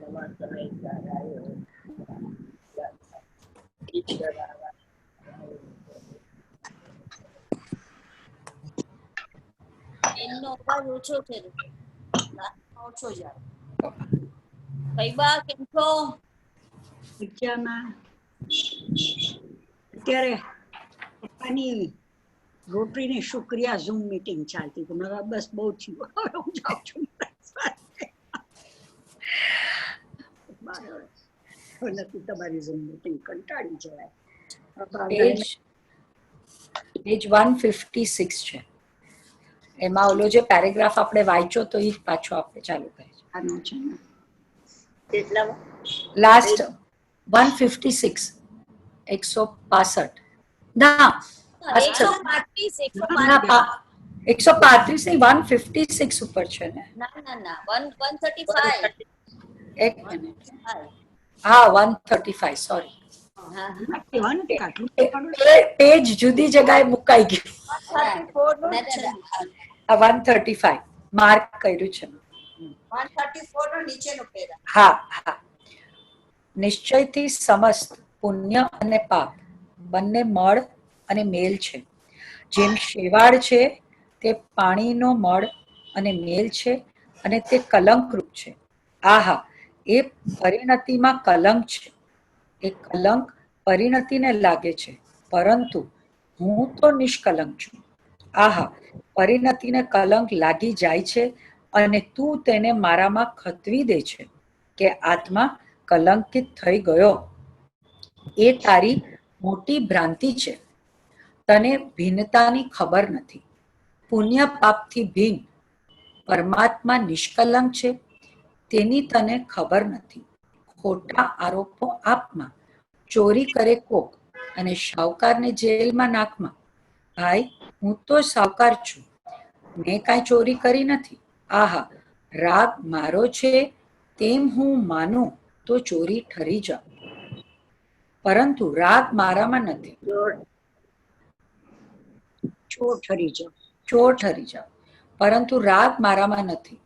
નવા સમય આવ્યો ઈશ્વર એનો અવાજ ઓછો છે, ઓછો જાય. કઈ બા કેમ છો? મજામાં. અત્યારે પપ્પાની રોટરીની શુક્રિયા ઝૂમ મીટિંગ ચાલતી હતી. મને બસ બહુ થયું, હવે હું જાઉં છું. નથી તમારી ઝૂમ મીટિંગ, કંટાળી જવાય. પેજ 156 છે. એમાં ઓલો જે પેરેગ્રાફ આપણે વાંચ્યો તો એ પાછો આપણે ચાલુ કરીએ. આનો છે ને કેટલામાં? લાસ્ટ 156 165 ના 135 135 નહીં 156 ઉપર છે ને. ના 135 એક મિનિટ. હા 135 સોરી. પેજ જુદી જગ્યાએ મુકાઈ ગયું. 135 માર્ક કર્યું છે. 134 નો નીચેનો પેરા. હા હા. નિશ્ચયથી સમસ્ત પુણ્ય અને પાપ બંને મળ અને મેલ છે. જેમ શેવાળ છે તે પાણીનો મળ અને મેલ છે અને તે કલંકરૂપ છે. આહા, એ પરિણતિમાં કલંક છે. એ કલંક પરિણતિને લાગે છે, પરંતુ હું તો નિષ્કલંક છું. આહા, પરિણતિને કલંક લાગી જાય છે અને તું તેને મારામાં ખતવી દે છે કે આત્મા કલંકિત થઈ ગયો. એ તારી મોટી ભ્રાંતિ છે. તને ભિન્નતાની ખબર નથી. પુણ્ય પાપથી ભિન્ન પરમાત્મા નિષ્કલંક છે તેની તને ખબર નથી. ખોટા આરોપો આપમાં. ચોરી કરે કોક અને શાહુકારને જેલમાં નાખમાં. ભાઈ, હું તો સાવકાર છું, મેં કાંઈ ચોરી કરી નથી. આહા, રાગ મારો છે તેમ હું માનું તો ચોરી ઠરી જાઉં, પરંતુ રાગ મારામાં નથી. ચોર ઠરી જાઓ. ચોર ઠરી જાઉં, પરંતુ રાગ મારામાં નથી,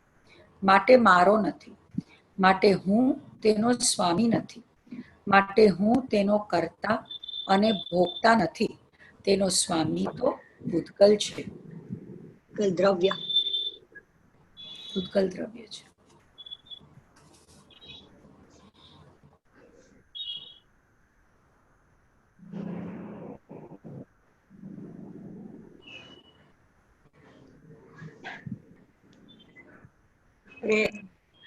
માટે મારો નથી. માટે હું તેનો સ્વામી નથી. માટે હું તેનો કર્તા અને ભોગતા નથી. તેનો સ્વામી તો ભૂતગલ છે. દ્રવ્ય ભૂતગલ દ્રવ્ય છે.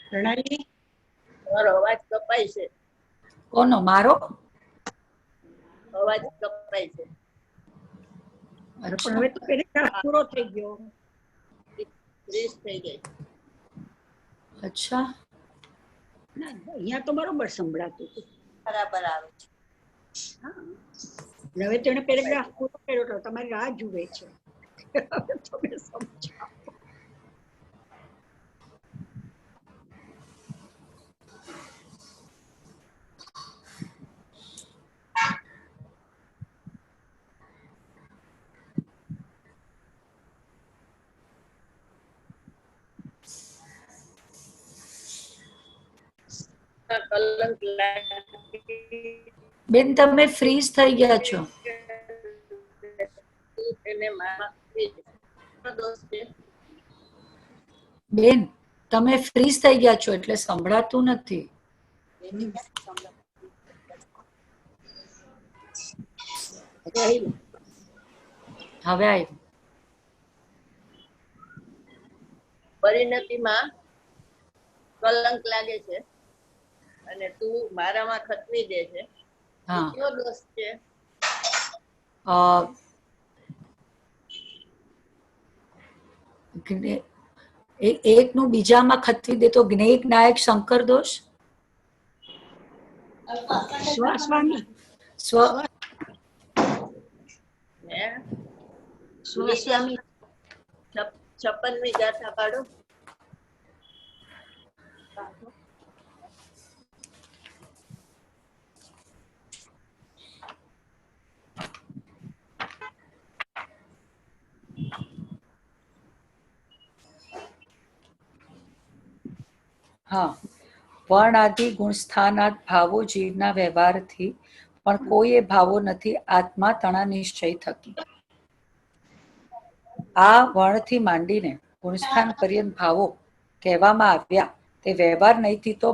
પ્રણાલી તમારો અવાજ કપાય છે. કોનો? મારો અવાજ કપાય છે. પણ હવે તો પેરેગ્રાફ પૂરો થઈ ગયો. 30 થઈ ગઈ. અચ્છા, ના અહીંયા તો બરોબર સંભળાતું હતું. બરાબર આવે છે. હવે તેને પેરેગ્રાફ પૂરો કર્યો તો તમારી રાહ જુએ છે. તમે સમજાવો. કલંક બેન તમે ફ્રીઝ થઈ ગયા છો. તેને મારા દોસ્ત છે. બેન તમે ફ્રીઝ થઈ ગયા છો એટલે સંભળાતું નથી. હવે આવ્યું. પરિણતિમાં કલંક લાગે છે અને તું મારામાં ખતવી દે છે. હા, કયો દોષ છે? એકનું બીજામાં ખતવી દે તો જ્ઞેય નાયક શંકર દોષ. સ્વસ્વામી સ્વ સ્વસ્વામી 56મી ગાથા પાડો. હા, વર્ણાદિ ગુણસ્થાનાદ ભાવો જીવના વ્યવહારથી પણ કોઈ એ ભાવો નથી આત્મા તણા નિશ્ચય થકી. આ વર્ણથી માંડીને ગુણસ્થાન પર્યંત ભાવો કહેવામાં આવ્યા તે વ્યવહાર નહીંથી તો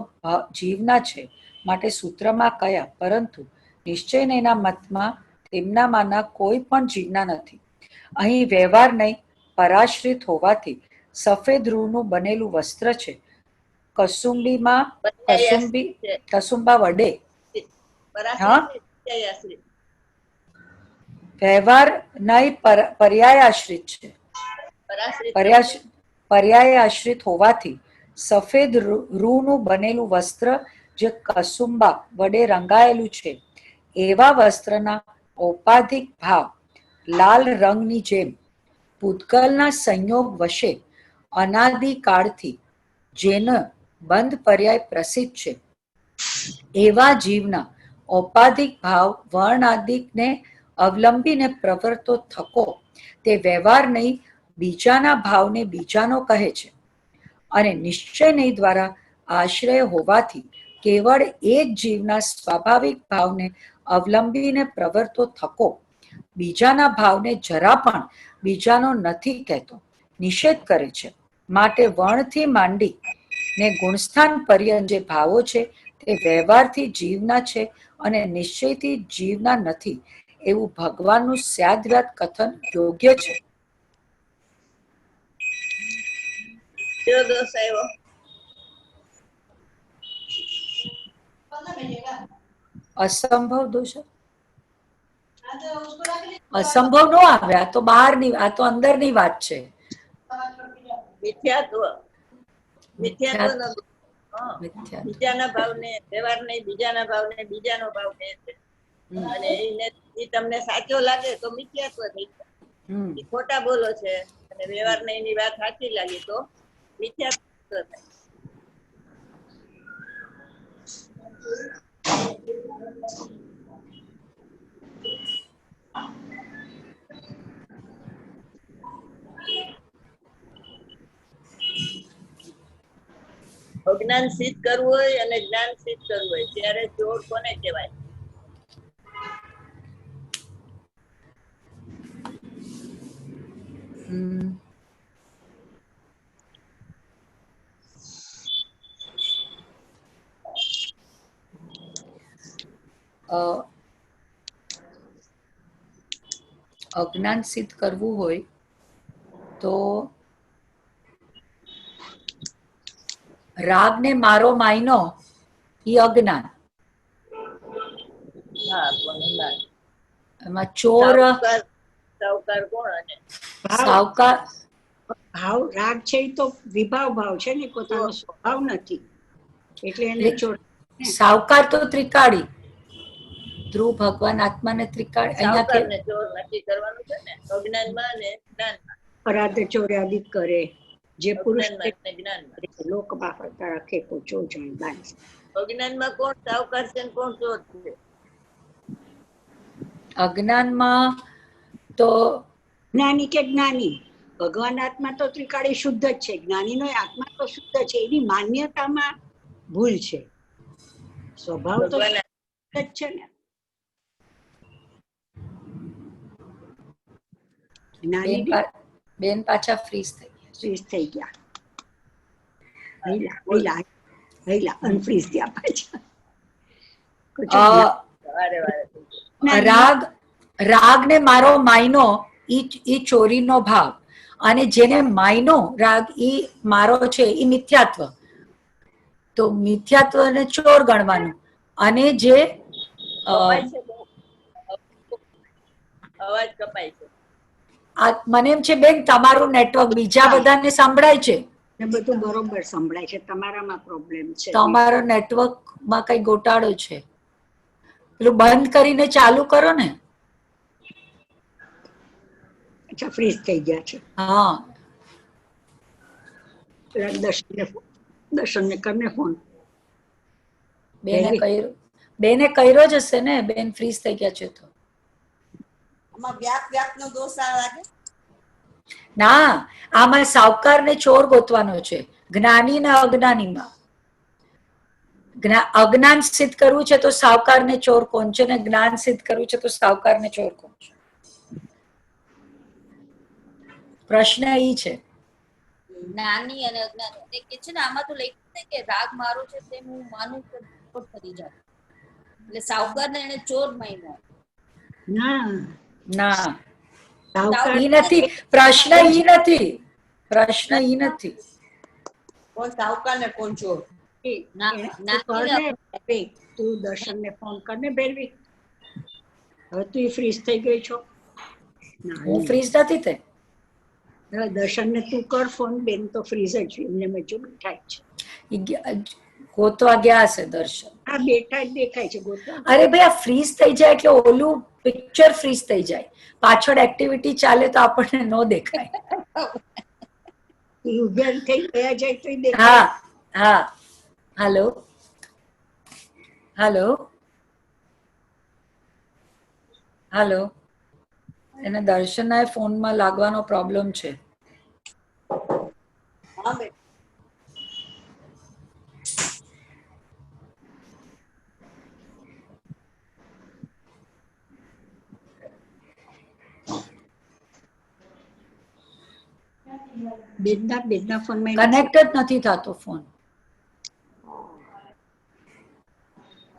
જીવના છે, માટે સૂત્રમાં કયા, પરંતુ નિશ્ચયના મતમાં તેમનામાંના કોઈ પણ જીવના નથી. અહીં વ્યવહાર નહીં પરાશ્રિત હોવાથી સફેદ રૂનું બનેલું વસ્ત્ર છે. કસુંબા વડે વ્યવહાર નહીં પર્યાય આશ્રિત છે. પર્યાય આશ્રિત હોવાથી સફેદ રૂનું બનેલું વસ્ત્ર જે કસુંબા વડે રંગાયેલું છે એવા વસ્ત્રના ઔપાધિક ભાવ લાલ રંગની જેમ પૂતગલના સંયોગ વશે અનાદિકાળથી જેનો બંધ પર્યાય પ્રસિદ્ધ છે એવા જીવના ઔપાધિક ભાવ વર્ણાદિકને અવલંબીને પ્રવર્તો થકો તે વ્યવહાર નહીં બીજાના ભાવને બીજાનો કહે છે. અને નિશ્ચય નહીં દ્વારા આશ્રય હોવાથી કેવળ એક જીવના સ્વાભાવિક ભાવને અવલંબીને પ્રવર્તો થકો બીજાના ભાવને જરા પણ બીજાનો નથી કહેતો, નિષેધ કરે છે. માટે વર્ણથી માંડી ને ગુણસ્થાન પર્યંત જે ભાવો છે તે વ્યવહારથી જીવના છે અને નિશ્ચયથી જીવના નથી એવું ભગવાનનું સ્યાદ્રાત કથન યોગ્ય છે. અસંભવ દોષ અસંભવ નો આવે. આ તો બહારની, આ તો અંદરની વાત છે. બીજાના ભાવને વ્યવહાર નહીં બીજાના ભાવને બીજાનો ભાવ કહે છે અને એ તમને સાચો લાગે તો મિથ્યાત્વ થઈ જાય. ખોટા બોલો છે અને વ્યવહાર ને એની વાત સાચી લાગી તો મિથ્યાત્વ થાય. અજ્ઞાન સિદ્ધ કરવું હોય અને જ્ઞાન સિદ્ધ કરવું હોય ત્યારે ચોર કોને કહેવાય? અજ્ઞાન સિદ્ધ કરવું હોય તો રાગ ને મારો માયનો ઈ અજ્ઞાન. એમાં ચોર સાવકાર કોણ? અને સાવકાર ભાવ રાગ છે એ તો વિભાવ ભાવ છે ને, પોતાનો સ્વભાવ નથી એટલે એને ચોર. સાવકાર તો ત્રિકાળી ધ્રુવ ભગવાન આત્માને ત્રિકાળી સાવકારને ચોર નક્કી કરવાનું છે ને અજ્ઞાનમાં અને જ્ઞાનમાં. અરાધ ચોર્યાદિક કરે જે પુરુષ જ્ઞાનમાં લોકમાં ફરતા રાખે કો ચોર જાણ બાંધ. અજ્ઞાનમાં કોણ સાવકાર છે ને કોણ ચોર છે? અજ્ઞાનમાં તો જ્ઞાની કે જ્ઞાની ભગવાન આત્મા તો ત્રિકાળી શુદ્ધ જ છે, જ્ઞાનીનો આત્મા તો શુદ્ધ છે. એની માન્યતામાં ભૂલ છે. સ્વભાવ તો શુદ્ધ જ છે ને. જ્ઞાની બેન પાછા ફ્રીઝ થઈ ગયા. અનફ્રીઝ થયા પાછા. રાગ ને મારો માયનો ઈ ચોરીનો ભાવ અને જેને માયનો રાગ ઈ મારો છે ઈ મિથ્યાત્વ. તો મિથ્યાત્વ ને ચોર ગણવાનું. અને જે અવાજ કપાય છે. મને એમ છે બેન તમારું નેટવર્ક બીજા બધાને સંભળાય છે. બધું બરોબર સંભળાય છે, તમારામાં પ્રોબ્લેમ છે. તમારો નેટવર્ક માં કઈ ગોટાળો છે. પેલું બંધ કરીને ચાલુ કરો ને. અચ્છા, ફ્રીઝ થઈ ગયા છે. હા, દર્શનને કરને ફોન. બેને કર્યો જ હશે ને. બેન ફ્રીઝ થઈ ગયા છે તો વ્યાપનો દોષ લાગે ના. આમાં સાવકાર ને ચોર ગોતવાનો છે, જ્ઞાની ને અજ્ઞાનીમાં. અજ્ઞાન સિદ્ધ કરવું છે તો સાવકાર ને ચોર કોણ છે, ને જ્ઞાન સિદ્ધ કરવું છે તો સાવકાર ને ચોર કોણ છે? પ્રશ્ન એ છે. જ્ઞાની અને અજ્ઞાની એટલે કે છે ને આમાં તો લખ્યું છે કે રાગ મારો છે તેમ હું માનું તો ખોટ થઈ જાય, એટલે સાવકાર ને એને ચોર માન્યો. ના, ના ઈ નથી પ્રશ્ન, ઈ નથી પ્રશ્ન, ઈ નથી. કોણ સાવકાર ને કોણ ચોર? તું દર્શન ને ફોન કરને બેરવી. હવે તું ફ્રીઝ થઈ ગઈ છો? હું ફ્રીઝ નથી થઈ. દર્શન ને તું કર ફોન, બેન તો ફ્રીઝ જ એમને મજો બેઠા છે. ગોતવા ગયા હશે દર્શન. આ બેઠા જ દેખાય છે ગોતવા. અરે ભાઈ આ ફ્રીઝ થઈ જાય એટલે ઓલું પિક્ચર ફ્રીઝ થઈ જાય, પાછળ એક્ટિવિટી ચાલે તો આપણને ન દેખાય. ઉભા થઈ ગયા જાય તો દેખાય. હા હા. હાલો હાલો હાલો. એને દર્શનના ફોનમાં લાગવાનો પ્રોબ્લેમ છે. હા બેન. બેનના ફોનમાં કનેક્ટ જ નથી થતો ફોન.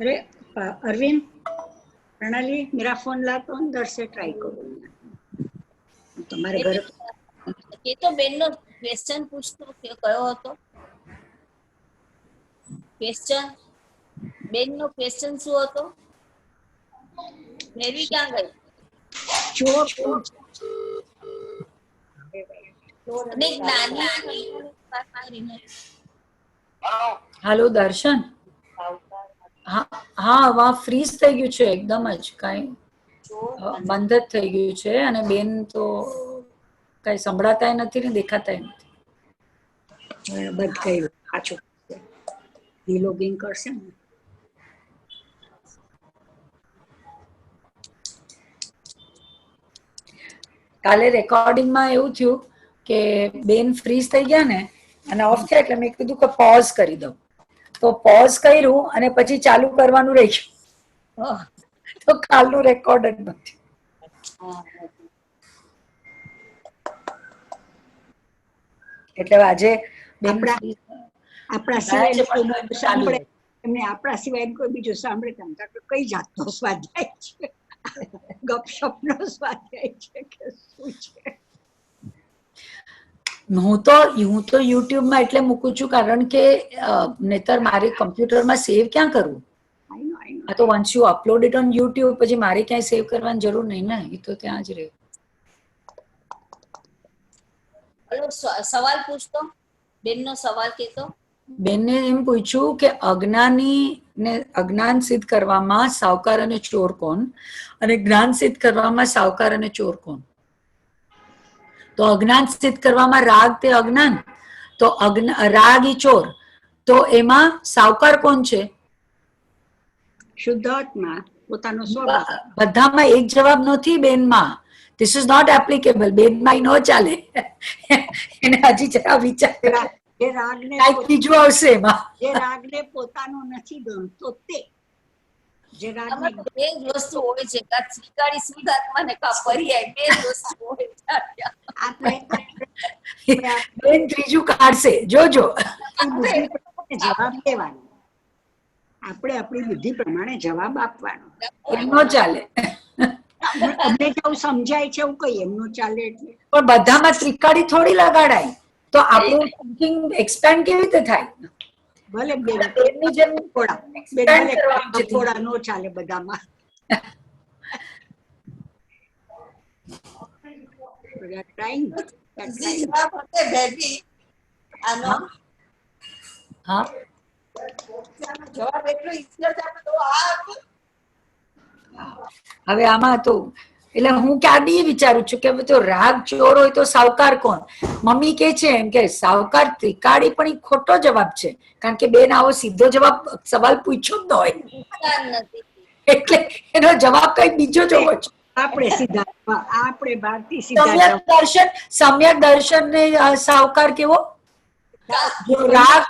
अरे अरविंद प्रणाली मेरा फोन ला तो अंदर से ट्राई करो. तुम्हारे घर એ તો બેનનો ક્વેશ્ચન પૂછતો કે કયો હતો ક્વેશ્ચન? બેનનો ક્વેશ્ચન શું હતો? મેરી ક્યાં ગઈ? चोर અને જ્ઞાની હાલો દર્શન. હા હા, વहाँ ફ્રીઝ થઈ ગયું છે એકદમ જ, કઈ બંધ જ થઈ ગયું છે. અને બેન તો કઈ સંભળાતાય નથી ને દેખાતાય નથી. બંધ કર્યું પાછું રિલોગિંગ કરશે ને. કાલે રેકોર્ડિંગમાં એવું થયું કે બેન ફ્રીઝ થઈ ગયા ને અને ઓફ થયા, એટલે મેં કીધું કે પોઝ કરી દઉં. તો પોઝ કર્યું અને પછી ચાલુ કરવાનું રહી ગયું, તો કાલનું રેકોર્ડ જ નથી. એટલે આજે આપણા સિવાય સાંભળે એમને, આપણા સિવાય કોઈ બીજું સાંભળે તો કઈ જાતનો સ્વાધ્યાય છે? ગપશપ નો સ્વાધ્યાય છે કે શું છે? હું તો યુટ્યુબમાં એટલે મૂકું છું કારણ કે નહીતર મારે કમ્પ્યુટરમાં સેવ ક્યાં કરવું? આ તો once you upload it on YouTube પછી મારે ક્યાંય સેવ કરવાની જરૂર નહીં ને, એ તો ત્યાં જ રહે. સવાલ પૂછતો, બેનનો સવાલ કેતો. બેનને એમ પૂછ્યું કે અજ્ઞાન સિદ્ધ કરવામાં સાવકાર અને ચોર કોણ, અને જ્ઞાન સિદ્ધ કરવામાં સાવકાર અને ચોર કોણ? તો અજ્ઞાન સિદ્ધ કરવામાં રાગ તે અજ્ઞાન, તો રાગ ઈ ચોર, તો એમાં સાવકાર કોણ છે? શુદ્ધાત્મા, પોતાનો સ્વભાવ. બધામાં એક જવાબ નથી બેનમાં. This is not applicable. બેનમાં ન ચાલે. એને હજી જરા વિચાર બીજું આવશે એમાં. જે રાગને પોતાનો નથી ગણતો તે, જે રાગને બે જ વસ્તુ હોય છે, કા શ્રીકાળી શુદ્ધાત્મા ને કા પર્યાય, બે જ વસ્તુ હોય છે. બેન ત્રીજું કાઢશે, જોજો. જવાબ દેવાનો, આપણે આપણી બુદ્ધિ પ્રમાણે જવાબ આપવાનો. એમનો ચાલે. અમને જેવું સમજાય છે એવું કઈ એમનો ચાલે એટલે. પણ બધામાં ત્રિકાળી થોડી લગાડાય, તો આપણું થિંકિંગ એક્સપેન્ડ કેવી રીતે થાય? ભલે બેનની જેમ થોડા નો ચાલે બધામાં. હા, જવાબ એટલો ઈચ્છા છે તો હવે આમાં તો એટલે હું ક્યારની વિચારું છું કે તો રાગ ચોર હોય તો સાવકાર કોણ? મમ્મી કે છે એમ કે સાવકાર ત્રિકાળી, પણ એ ખોટો જવાબ છે કારણ કે બેન આવો સીધો જવાબ સવાલ પૂછ્યો જ ન હોય, એટલે એનો જવાબ કઈ બીજો જ હોવો છે. આપણે ભારતીય સીધા સમ્યક દર્શન ને સાવકાર કેવો? જો રાગ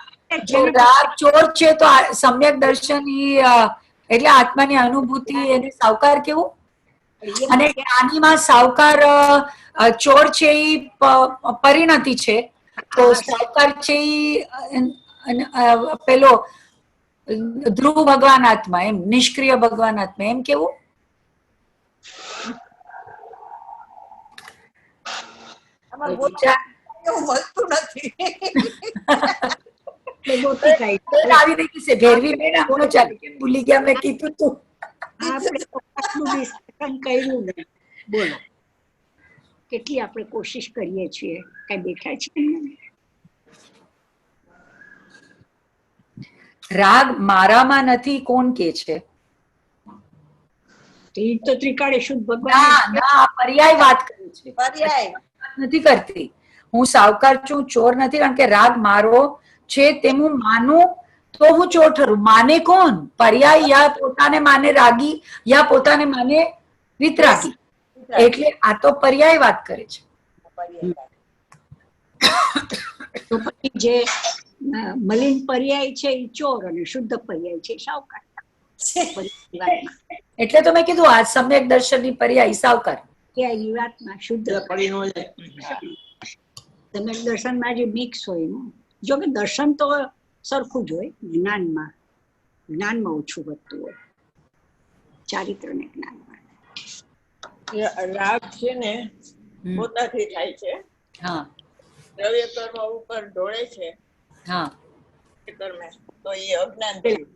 જો રાગ ચોર છે તો સમ્યક દર્શન એટલે આત્માની અનુભૂતિ એને સાવકાર કેવું, અને જ્ઞાનીમાં સાવકાર ચોર છે એ પરિણતિ છે, તો સાવકાર છે એ પેલો ધ્રુવ ભગવાન આત્મા, એમ નિષ્ક્રિય ભગવાન આત્મા, એમ કેવું. ભેરવી બેન આમનો ચાલે કેમ ભૂલી ગયા, મેં કીધું તું. કર્યું ને, બોલો કેટલી આપણે કોશિશ કરીએ છીએ, કઈ દેખાય છે? રાગ મારામાં નથી કોણ કે છે? તો ત્રિકાળે શુદ્ધ ભગવાન ના, પર્યાય વાત કરે છે, પર્યાય નથી કરતી. હું સાવકાર છું, ચોર નથી, કારણ કે રાગ મારો છે તેમ હું માનું તો હું ચોર ઠરું. માને કોણ? પર્યાય યા પોતાને માને રાગી યા પોતાને માને વિતરાગી, એટલે આ તો પર્યાય વાત કરે છે. તો પછી જે મલિન પર્યાય છે એ ચોર અને શુદ્ધ પર્યાય છે સાવકાર. એટલે તો મેં કીધું આ સમ્યક દર્શનની પર્યાય સાવકાર. એ વાતમાં શુદ્ધ સમ્યક દર્શનમાં જે મિક્સ હોય ને, જો કે દર્શન તો સરખું જ હોય, જ્ઞાનમાં ઓછું વધતું હોય, ચારિત્ર ને જ્ઞાનમાં. રાગ છે ને પોતાથી થાય છે, હા, દ્રવ્ય કર્મ ઉપર ઢોળે છે, હા, કર્મ તો એ અજ્ઞાન થયું.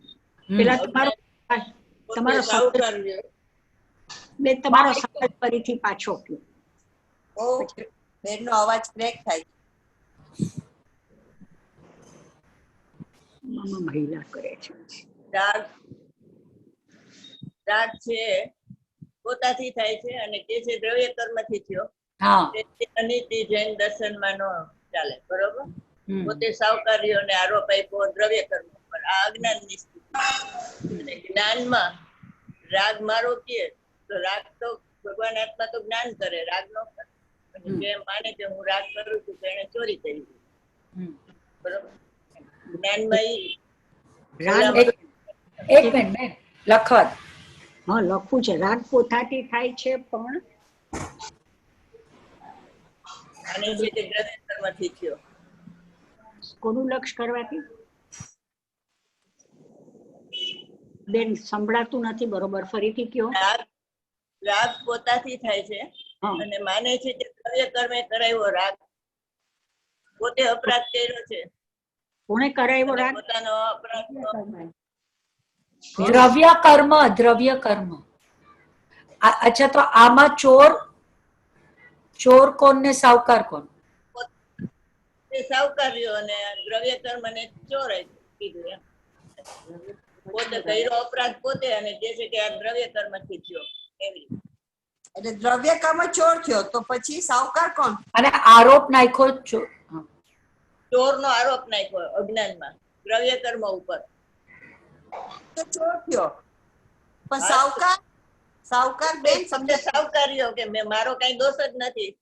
પેલા તમારો સાવકાર તમારો શબ્દ ફરીથી પાછો કયો. બેનનો અવાજ બ્રેક થાય. મહિલા કરે છે. રાગ છે પોતાથી થાય છે અને તે છે દ્રવ્ય કર્મથી થયો. હા, અનિતિ જૈન દર્શનમાં નો ચાલે, બરોબર. પોતે સાવકારીઓને આરોપ આપ્યો દ્રવ્ય કર્મ પર, આ અજ્ઞાનની સ્થિતિ. અને જ્ઞાનમાં રાગ મારો કે તો રાગ તો ભગવાન આત્મા તો જ્ઞાન કરે, રાગ નો કરે. જે માને કે હું રાગ કરું છું તો એને ચોરી કરી, બરોબર. જ્ઞાનમાં એક મિનિટ લખવા. હા, લખવું છે. રાગ પોતાથી થાય છે પણ અને જે તે દ્રવ્ય કર્મથી થયો. કોનું લક્ષ કરવાથી? બેન સંભળાતું નથી બરોબર, ફરીથી કયો. રાગ પોતાથી થાય છે અને માને છે કે દ્રવ્ય કર્મે કરાયો રાગ, પોતે અપરાધ કર્યો છે. કોણે કરાયો રાગ? પોતાનો અપરાધ. દ્રવ્ય કર્મ. અચ્છા, તો આમાં ચોર કોણ ને સાવકાર કોણ? સાવકાર્યો અને દ્રવ્ય કર્મ ને ચોર કીધું એમ. પોતે કર્યો અપરાધ પોતે, અને જે છે કે આ દ્રવ્ય કર્મ થી થયો એવી. એટલે દ્રવ્ય કર્મ ચોર થયો તો પછી સાવકાર કોણ? અને આરોપ નાખ્યો ચોર નો આરોપ નાખ્યો અજ્ઞાનમાં દ્રવ્ય કર્મ ઉપર, તો ચોર થયો. પણ સાવકાર બેન સમજે સાવકાર્યો કે મેં મારો કઈ દોષ જ નથી,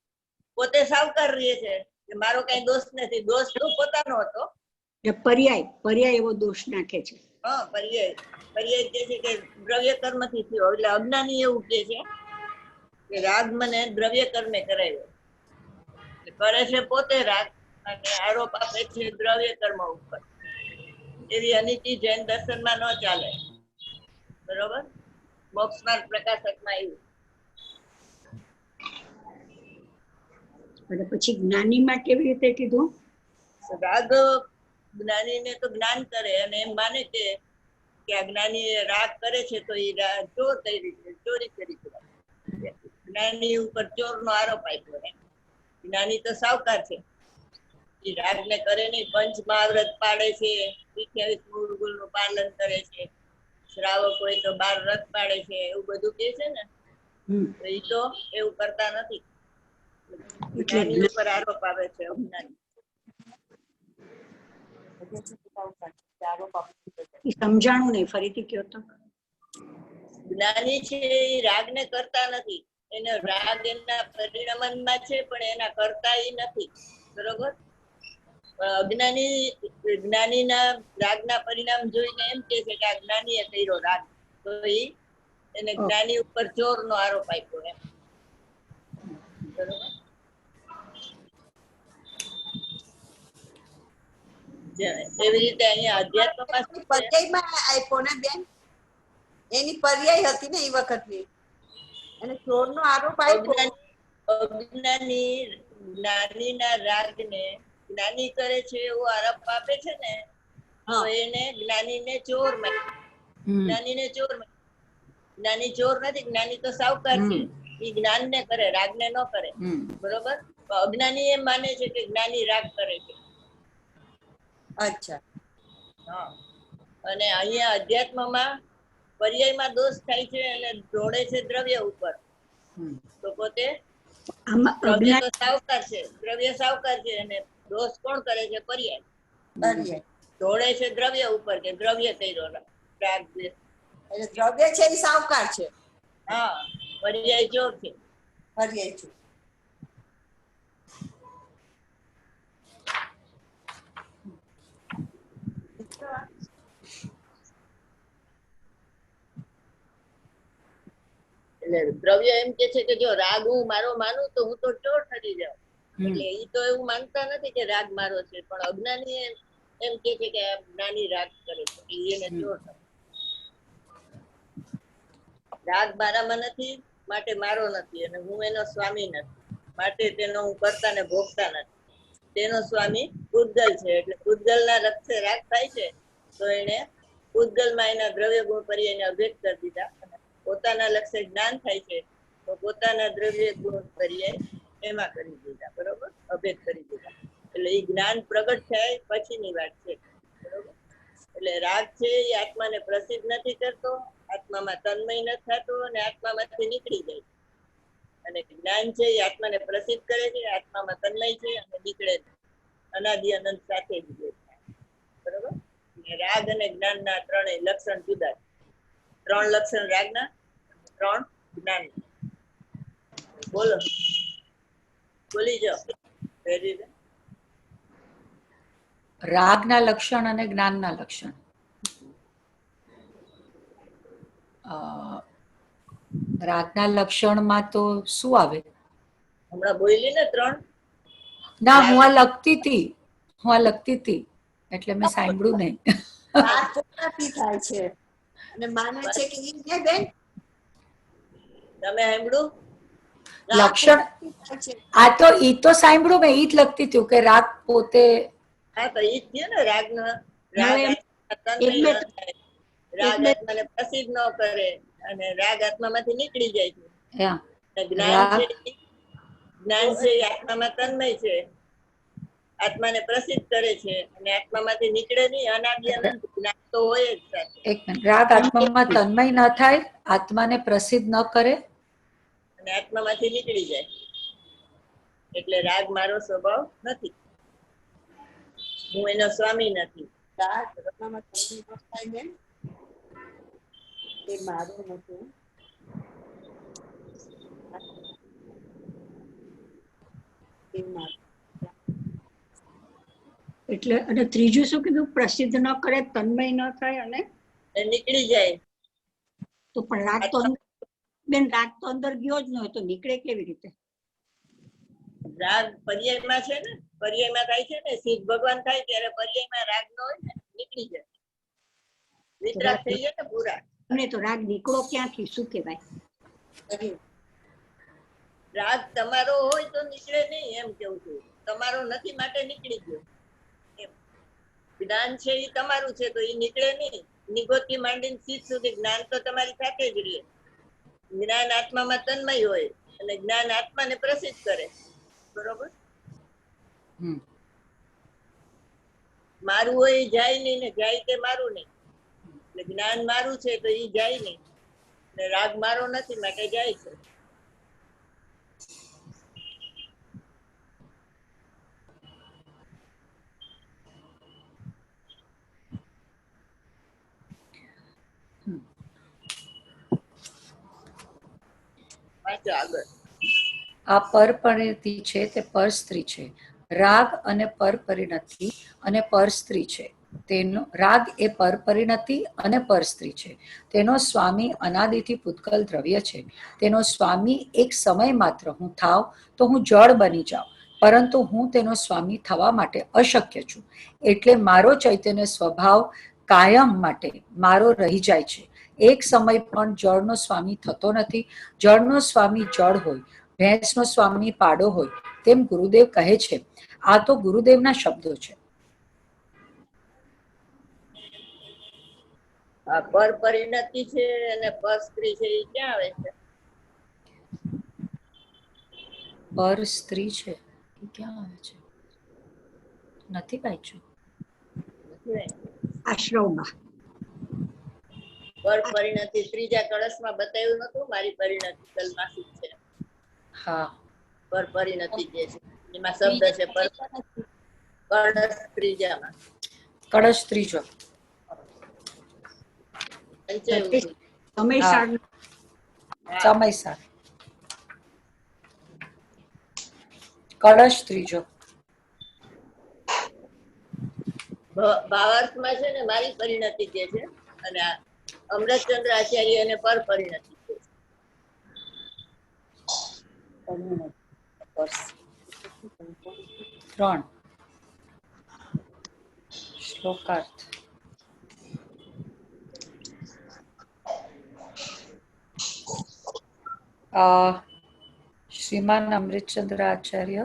પોતે સાવકાર રહે છે કે મારો કઈ દોષ નથી, દોષ તો પોતાનો હતો. પર્યાય એવો દોષ નાખે છે. હા, પર્યાય જે છે કે દ્રવ્ય કર્મ થી થયો, એટલે અજ્ઞાની એવું કે છે કે રાગ મને દ્રવ્ય કર્મે કરાવ્યો. કરે છે પોતે રાગ અને આરોપ આપે છે દ્રવ્ય કર્મ ઉપર. એવી અનિતિ જૈન દર્શનમાં ન ચાલે, બરોબર. મોક્ષ માર્ગ પ્રકાશકમાં આવ્યું. અને પછી જ્ઞાનીમાં કેવી રીતે કીધું? રાગ જ્ઞાનીને તો જ્ઞાન કરે અને એમ માને કે આ જ્ઞાની રાગ કરે છે તો એ ચોર કરી છે, ચોરી કરી છે. જ્ઞાની ઉપર ચોર નો આરોપ આપ્યો. જ્ઞાની તો સાવકાર છે, એ રાગ ને કરે નહીં. પંચમાં વ્રત પાડે છે, 28 મૂળ નું પાલન કરે છે, શ્રાવક હોય તો 12 વ્રત પાડે છે, એવું બધું કે છે ને. તો એ તો એવું કરતા નથી, જ્ઞાની ઉપર આરોપ આવે છે અજ્ઞાની. સમજાણું નહીં, ફરીથી કયો તો. જ્ઞાની છે એ રાગ ને કરતા નથી, એને રાગ એના પરિણમનમાં છે પણ એના કરતા એ નથી, બરોબર. જ્ઞાનીના રાગના પરિણામ જોઈને એમ કે છે કે આ જ્ઞાનીએ કર્યો રાગ, તો એને જ્ઞાની ઉપર ચોરનો આરોપ આપ્યો એમ. બરોબર. એવી રીતે અહીંયા અધ્યાત્મમાં શું છે? પર્યાયમાં આપ્યો ને બેન, એની પર્યાય હતી ને એ વખતની, અને ચોરનો આરોપ આપ્યો. જ્ઞાનીના રાગને જ્ઞાની કરે છે એવો આરોપ આપે છે ને, તો એને જ્ઞાનીને ચોર માન્યો. જ્ઞાનીને ચોર માન્યો. જ્ઞાની ચોર નથી, જ્ઞાની તો સાવકાર છે. એ જ્ઞાનને કરે, રાગને ન કરે. બરોબર. અજ્ઞાની એમ માને છે કે જ્ઞાની રાગ કરે છે. અચ્છા. હા. અને અહીંયા અધ્યાત્મમાં પર્યાયમાં દોષ થાય છે અને દોડે છે દ્રવ્ય ઉપર. તો પોતે દ્રવ્ય તો સાવકાર છે, દ્રવ્ય સાવકાર છે, અને દોષ કોણ કરે છે? પર્યાય. દોડે છે દ્રવ્ય ઉપર કે દ્રવ્ય કર્યો રાગ. એટલે દ્રવ્ય છે એ સાવકાર છે. હા, પર્યાય ચોર છે. પર્યાય ચોર. એટલે દ્રવ્ય એમ કે છે કે જો રાગ હું મારો માનું તો હું તો ચોર ઠરી જાઉં. એટલે ઈ તો એવું માનતા નથી કે રાગ મારો છે, પણ અજ્ઞાની એમ કે છે કે આ જ્ઞાની રાગ કરે છે, એને ચોર ઠરે. રાગ મારામાં નથી માટે મારો નથી, અને હું એનો સ્વામી નથી માટે તેનો હું કરતા ને ભોગતા નથી. તેનો સ્વામી પૂતગલ છે. એટલે પૂતગલના રક્ષે રાગ થાય છે તો એને પૂતગલમાં એના દ્રવ્ય ગુણ પર્યાયને અભેદ કરી દીધા. પોતાના લક્ષ્ય જ્ઞાન થાય છે તો પોતાના દ્રવ્ય ગુણ પર્યાય એમાં કરી દીધા. બરોબર, અભેદ કરી દીધા. એટલે એ જ્ઞાન પ્રગટ થાય પછીની વાત છે. બરોબર. એટલે રાગ છે એ આત્માને પ્રસિદ્ધ નથી કરતો, આત્મામાં તન્મય નથી થતો અને આત્મામાંથી નીકળી જાય. અને જ્ઞાન છે એ આત્માને પ્રસિદ્ધ કરે છે, આત્મામાં તન્મય છે અને નીકળે છે. અનાદિ અનંત સાથે જ થાય. બરોબર. રાગ અને જ્ઞાનના ત્રણેય લક્ષણ જુદા છે. 3 લક્ષણ રાગના, 3 જ્ઞાન. બોલો, બોલી જાઓ. રાગના લક્ષણ અને જ્ઞાનના લક્ષણ. રાગના લક્ષણમાં તો શું આવે? હમણાં બોલી ને 3. ના, હું આ લખતી હતી એટલે મેં સાંભળ્યું નહીં. રાગ ચોરાથી થાય છે અને માને છે કે ઈ ને બેન તમે સાંભળ્યું? લક્ષણ આ તો ઈ તો સાંભળ્યું મેં, ઈ જ લખતી હતી કે રાગ પોતે. હા, તો ઈ જ થયું ને રાગનો. રાગ આત્માને પ્રસિદ્ધ ન કરે અને રાગ આત્મામાંથી નીકળી જાય છે. જ્ઞાન છે એ આત્મામાં તન્મય છે, આત્માને પ્રસિદ્ધ કરે છે અને આત્મામાંથી નીકળે નહીં. અનાદિ અનંત જ્ઞાન તો હોય જ સાથે. એક મિનિટ, રાગ આત્મામાં તન્મય ન થાય, આત્માને પ્રસિદ્ધ ન કરે અને આત્મામાંથી નીકળી જાય. એટલે રાગ મારો સ્વભાવ નથી, હું એનો સ્વામી નથી. રાગ આત્મામાં તન્મય ન થાય બેન, એ મારો નથી. એટલે અને ત્રીજું શું કીધું? પ્રસિદ્ધ ન કરે, તન્મય ન થાય અને નીકળી જાય. તો પણ રાગ તો બેન, રાગ તો અંદર ગયો જ ન હોય તો નીકળે કેવી રીતે? રાગ પર્યાયમાં છે ને, પર્યાયમાં થાય છે ને. શિવ ભગવાન થાય ત્યારે પર્યાયમાં રાગ ન હોય ને, નીકળી જાય, વિતરાગ થઈ જાય ને પૂરા. અને તો રાગ નીકળો ક્યાંથી? શું કહેવાય? રાગ તમારો હોય તો નીકળે નહીં, એમ કેવું છું. તમારો નથી માટે નીકળી ગયો. જ્ઞાન છે એ તમારું છે તો એ નીકળે નહીં. નિગોથી માંડીને શીખ સુધી જ્ઞાન તો તમારી સાથે જ રહે. જ્ઞાન આત્મામાં તન્મય હોય અને જ્ઞાન આત્માને પ્રસિદ્ધ કરે. બરોબર. મારું હોય એ જાય નહીં ને જાય તે મારું નહીં. એટલે જ્ઞાન મારું છે તો એ જાય નહીં, ને રાગ મારો નથી માટે જાય છે. આ પર પરિણતિ છે તે પર સ્ત્રી છે રાગ અને પર પરિણતિ અને પર સ્ત્રી છે. તેનો રાગ એ પર પરિણતિ અને પર સ્ત્રી છે. તેનો સ્વામી અનાદિથી પૂતગલ દ્રવ્ય છે. તેનો સ્વામી એક સમય માત્ર હું થાવ તો હું જળ બની જાઉં, પરંતુ હું તેનો સ્વામી થવા માટે અશક્ય છું. એટલે મારો ચૈતન્ય સ્વભાવ કાયમ માટે મારો રહી જાય છે. એક સમય પણ જળનો સ્વામી થતો નથી. જળનો સ્વામી જળ હોય, ભેંસનો સ્વામી પાડો હોય, તેમ ગુરુદેવ કહે છે. આ તો ગુરુદેવના શબ્દો છે. આ પર પરિણતિ છે અને પર સ્ત્રી છે, એ ક્યાં આવે છે? પર સ્ત્રી છે એ ક્યાં આવે છે? નથી વાંચ્યું. આશ્રમમાં પર પરિણતિ ત્રીજા કળશમાં બતાવ્યું નતું, મારી પરિણતિ કલમાસિક છે. હા, પર પરિણતિ જે છે એમાં શબ્દ છે પર કળશ ત્રીજામાં કળશ ત્રીજો. પંચાયું સમયસાર સમયસાર. કળશ ત્રીજો. ભાવાર્થમાં છે ને મારી પરિણતિ જે છે, અને આ અમૃતચંદ્ર આચાર્ય અને પર પરિણતિ છે. 3 શ્લોકાર્થ. શ્રીમાન અમૃતચંદ્ર આચાર્ય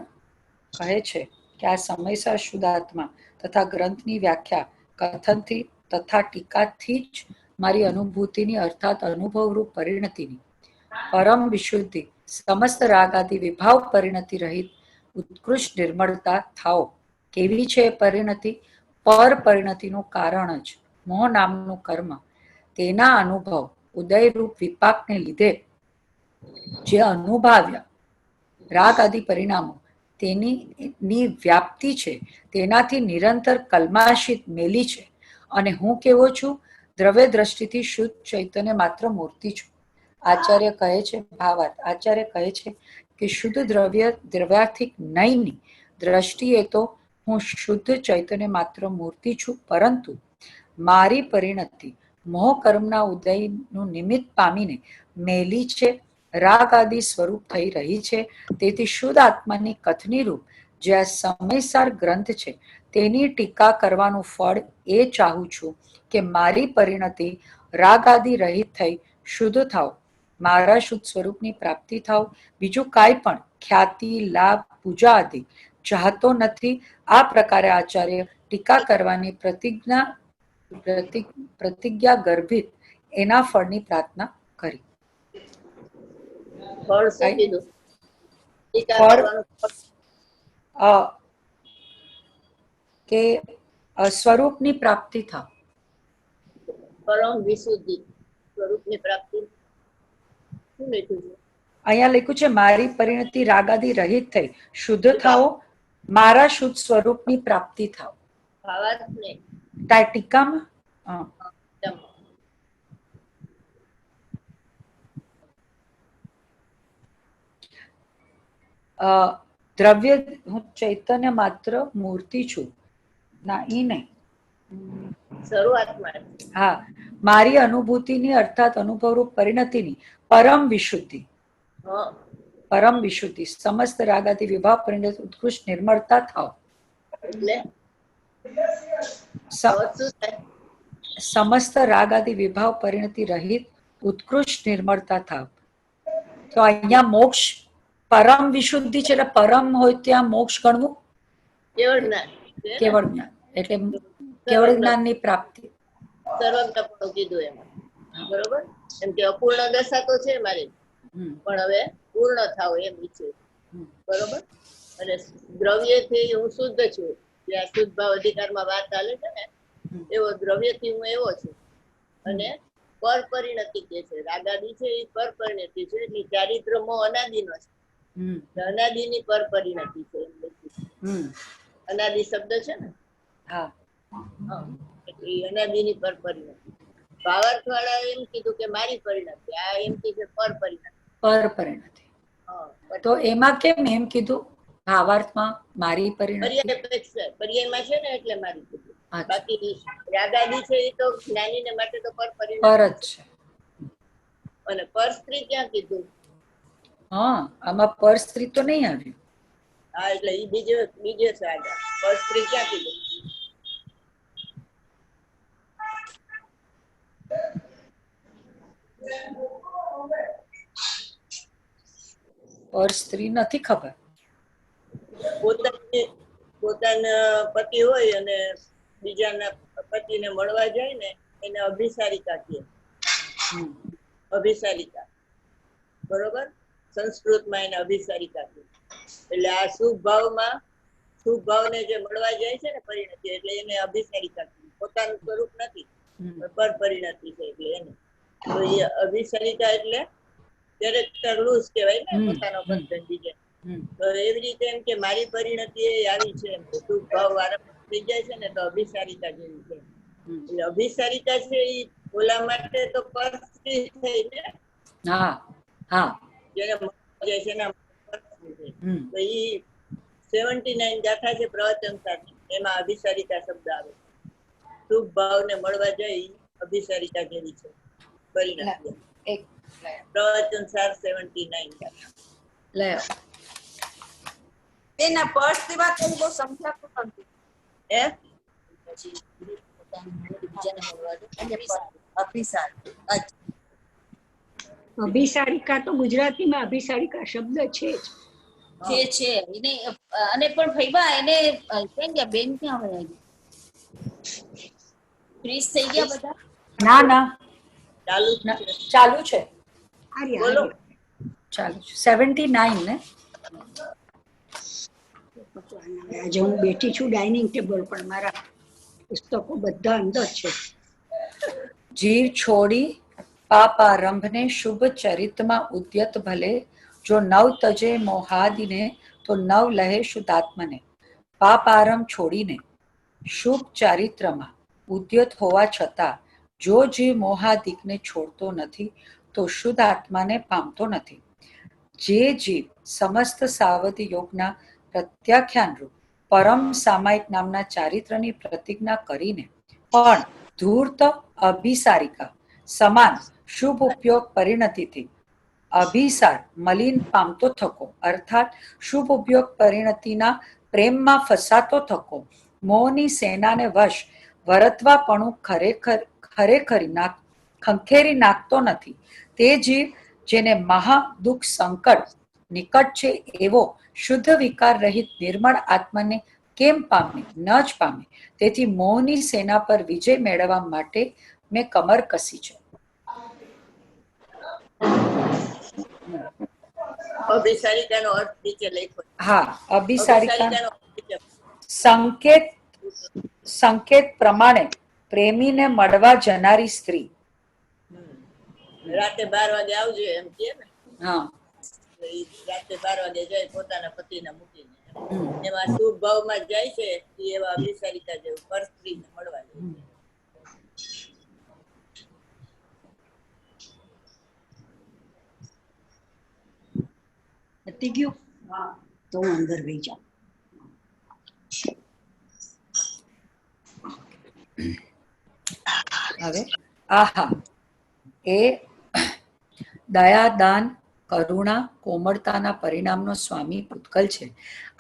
કહે છે કે આ સમયસર શુદ્ધાત્મા તથા ગ્રંથની વ્યાખ્યા કથનથી તથા ટીકાથી જ મારી અનુભૂતિની અર્થાત અનુભવરૂપ પરિણતિની પરમ વિશુદ્ધિ સમસ્ત રાગ આદિ વિભાવ પરિણતિ રહિત ઉત્કૃષ્ટ નિર્મળતા થાઓ. કેવી છે પરિણતિ? પર પરિણતિનું કારણ જ મોહ નામનું કર્મ, તેના અનુભવ ઉદયરૂપ વિપાકને લીધે જે અનુભાવ્યા રાગ આદિ પરિણામો તેની વ્યાપ્તિ છે, તેનાથી નિરંતર કલ્માશિત મેલી છે. અને હું કેવો છું? દ્રવ્ય દ્રષ્ટિથી શુદ્ધ ચૈતન્ય માત્ર મૂર્તિ છું. આચાર્ય કહે છે, ભાવાર્થ, આચાર્ય કહે છે કે શુદ્ધ દ્રવ્યાર્થિક નયની દ્રષ્ટિએ તો હું શુદ્ધ ચૈતન્ય માત્ર મૂર્તિ છું, પરંતુ મારી પરિણતિ મોહ કર્મના ઉદયનું નિમિત્ત પામીને મેલી છે, રાગ આદિ સ્વરૂપ થઈ રહી છે. તેથી શુદ્ધ આત્માની કથની રૂપ જે આ સમયસાર ગ્રંથ છે, તેની ટીકા કરવાનું ફળ એ ચાહું છું કે મારી પરિણતિ રાગ આદિ રહિત થઈ શુદ્ધ થાવ, મારા શુદ્ધ સ્વરૂપની પ્રાપ્તિ થાવ. બીજું કાંઈ પણ ખ્યાતિ, લાભ, પૂજા આદિ ચાહતો નથી. આ પ્રકારે આચાર્ય ટીકા કરવાની પ્રતિજ્ઞા ગર્ભિત એના ફળની પ્રાર્થના કરી. ફળ શું કીધું? કે સ્વરૂપની પ્રાપ્તિ થાવ. પરમ વિશુદ્ધિ સ્વરૂપની પ્રાપ્તિ શું લખ્યું છે? અહીંયા લખ્યું છે મારી પરિણતિ રાગાદી રહિત થઈ શુદ્ધ થાઓ, મારા શુદ્ધ સ્વરૂપની પ્રાપ્તિ થાવ. ભાવાર્થ ને ટીકામાં દ્રવ્ય હું ચૈતન્ય માત્ર મૂર્તિ છું, ના ઈ નહીં, શરૂઆતમાં હા, મારી અનુભૂતિની અર્થાત અનુભવરૂપ પરિણતિની પરમ વિશુદ્ધિ, પરમ વિશુદ્ધિ સમસ્ત રાગાથી વિભાવ પરિણત ઉત્કૃષ્ટ નિર્મળતા થાવ. એટલે સમસ્ત રાગ આદિ વિભાવ પરિણતિ રહિત ઉત્કૃષ્ટ નિર્મળતા થાવ. તો અહીંયા મોક્ષ પરમ વિશુદ્ધિ છે, એટલે પરમ હોય ત્યાં મોક્ષ ગણવું કેવળ જ્ઞાન, કેવળ જ્ઞાન એટલે કેવળ જ્ઞાનની પ્રાપ્તિ. સર્વજ્ઞપણું કીધું એમાં, બરોબર? એમ કે અપૂર્ણ દશા તો છે મારી, પણ હવે પૂર્ણ થાવ એમ ઈચ્છે, બરોબર? અને દ્રવ્યથી હું શુદ્ધ છું, જે આ શુદ્ધ ભાવ અધિકારમાં વાત ચાલે છે ને, એવો દ્રવ્યથી હું એવો છું. અને પર પરિણતિ કે છે, રાગાદી છે એ પર પરિણતિ છે, એટલે ચારિત્ર મોહ અનાદિનો છે, અનાદિની પર પરિણતિ છે. અનાદિ શબ્દ છે ને, એટલે અનાદિની પર પરિણતિ. ભાવાર્થ વાળા એમ કીધું કે મારી પરિણતિ, આ એમ કે પર પરિણતિ, પર પરિણતિ. તો એમાં કેમ એમ કીધું ભાવાર્થમાં મારી પરિણતિ. પર્યાયમાં છે ને એટલે મારી કીધું. અચ્છા. બાકી રાગાદી છે એ તો જ્ઞાનીને માટે તો પર પર પરિણતિ જ છે. છે. અને પર સ્ત્રી ક્યાં કીધું? હા, આમાં પર સ્ત્રી તો નહીં આવ્યું. હા, એટલે ઈ બીજો છે આગળ. પર સ્ત્રી ક્યાં કીધું? પર સ્ત્રી નથી ખબર. પોતાના પતિ હોય અને બીજાના પતિને મળવા જાય ને એને અભિસારિકા કહે. અભિસારિકા, બરોબર? સંસ્કૃતમાં એને અભિસારિકા કહે. એટલે આ શુભ ભાવને જે મળવા જાય છે ને પરિણતિ, એટલે એને અભિસારિકા કહે. પોતાનું સ્વરૂપ નથી, પર પરિણતિ છે એટલે એને. તો એ અભિસારિકા એટલે કેરેક્ટર લૂઝ કહેવાય ને, પોતાનો બંધન બીજે. તો એવી રીતે એમ કે મારી પરિણતિ એ આવી છે, શુભ ભાવ વારંવાર થઈ જાય છે ને તો અભિસારિકા જેવી છે. એટલે અભિસારિકા છે એ ઓલા માટે તો પર સ્ત્રી થઈ ને. હા હા, જેને મળવા જાય છે એના પર સ્ત્રી થઈ. તો ઈ 79 ગાથા છે પ્રવચન સાથે, એમાં અભિસારિકા શબ્દ આવે. શુભ ભાવને મળવા જાય અભિસારિકા જેવી છે પરિણતિ. પ્રવચન સાર 79 ગાથા. લે તેના પર્સ ની વાત બહુ સમજાતું નથી. પછી બીજાને મળવા દે. અભિસાર. અભિસારિકા તો ગુજરાતીમાં અભિસારિકા શબ્દ છે જ. છે એને. અને પણ ફઈબા એને કેમ ગયા બેન ક્યાં હોય? ફ્રીઝ થઈ ગયા બધા? ના ના, ચાલુ ચાલુ છે. છે. બોલો. ચાલુ છે. 79 ને. આજે હું બેઠી છું ડાઇનિંગ ટેબલ પર, મારા પુસ્તકો બધા અંદર છે. જીવ છોડી પાપારંભને શુભ ચરિતમાં ઉદ્યત ભલે, જો નવ તજે મોહાદિને તો નવ લહે શુદ્ધાત્મને. પાપારંભ છોડીને શુભ ચારિત્રમાં ઉદ્યત હોવા છતાં જો જીવ મોહાદિકને છોડતો નથી તો શુદ્ધ આત્માને પામતો નથી. જે જીવ સમસ્ત સાવધ યોગના પ્રત્યાખ્યાન રૂપ પરમ સામાયિક નામના ચારિત્રની પ્રતિજ્ઞા કરીને પણ ધૂર્ત અભિસારિકા સમાન શુભ ઉપયોગ પરિણતિથી અભિસાર મલિન પામતો થકો, અર્થાત શુભ ઉપયોગ પરિણતિના પ્રેમમાં ફસાતો થકો, મોહની સેનાને વશ વરતવાપણું ખંખેરી નાખતો નથી. તે જીવ જેને મહા દુઃખ સંકટ નિકટ છે એવો શુદ્ધ વિકાર રહિત નિર્મળ આત્માને કેમ પામે? ન જ પામે. તેથી મોહની સેના પર વિજય મેળવવા માટે મેં કમર કસી છે. અભિસારિકાનો અર્થ નીચે લખ્યો. હા, અભિસારિકા અભિસારિકાનો સંકેત પ્રમાણે પ્રેમીને મળવા જનારી સ્ત્રી. રાતે 12 વાગે આવજો એમ કે ને. હા, રાતે 12 વાગે જાય પોતાના પતિને મૂકીને. એમાં શુભ ભાવમાં જાય છે એ એવા અભિસારિકા જેવું પર સ્ત્રીને મળવા જાય. પતી ગયું? તો હું અંદર વહી જાઉં. હવે આહા એ દયા, દાન, કરુણા, કોમળતાના પરિણામનો સ્વામી પૂતગલ છે.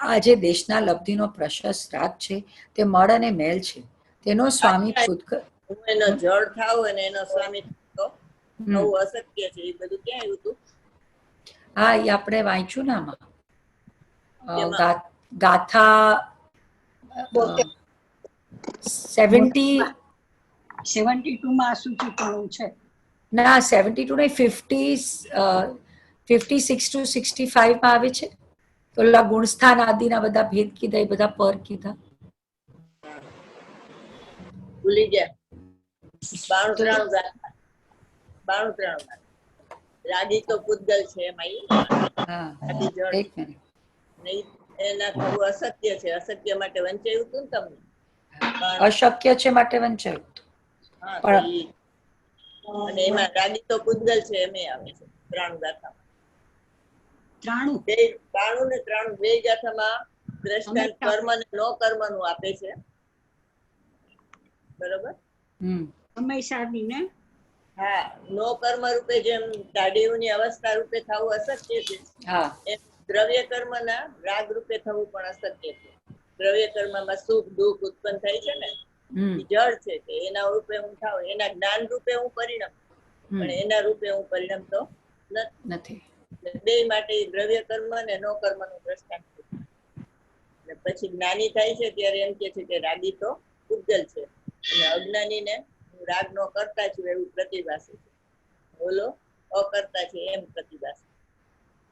આ જે દેશના લબ્ધિનો પ્રશસ્ત રાગ છે તે મળ અને મેલ છે. તેનો સ્વામી પૂતગલ. હું એનો જળ થાવ અને એનો સ્વામી તો નવું અશક્ય છે. એ બધું ક્યાં આવ્યું હતું? હા, એ આપણે વાંચ્યું ને આમાં ગાથા 72 માં સૂચિપણું છે. ના, 72 નહીં, 56 to 65 માં આવે છે. તો ગુણસ્થાન આદિના બધા ભેદ કીધા, એ બધા પર કીધા. ભૂલી ગયા. 92 રાગી તો પૂતગલ છે એમાં. એક મિનિટ. એના થવું અશક્ય છે. અશક્ય માટે વંચાયું હતું ને તમને? અશક્ય છે માટે વંચાયું. અને એમાં રાગી તો પૂતગલ છે એમ આવે છે 93 ગાથામાં. ત્રાણું બે 92 ને 93 બે ગાથામાં દ્રષ્ટાંત કર્મ અને નો કર્મ નું આપે છે, બરોબર? સમય સારણી ને હા, નો કર્મ રૂપે જેમ દાઢીઓની અવસ્થા રૂપે થવું અશક્ય છે, એમ દ્રવ્ય કર્મના રાગ રૂપે થવું પણ અશક્ય છે. દ્રવ્ય કર્મમાં સુખ દુઃખ ઉત્પન્ન થાય છે ને, એ જળ છે કે એના રૂપે હું થાવ, એના જ્ઞાન રૂપે હું પરિણમ, પણ એના રૂપે હું પરિણમતો નથી. બે માટે દ્રવ્ય કર્મ અને નો કર્મ નું દ્રષ્ટાંત છે. પછી જ્ઞાની થાય છે ત્યારે એમ કે છે કે રાગી તો પૂજ્જલ છે અને અજ્ઞાની ને હું રાગ નો કરતા છું એવું પ્રતિભાસે છે, બોલો અકર્તા છે એમ પ્રતિભાસે.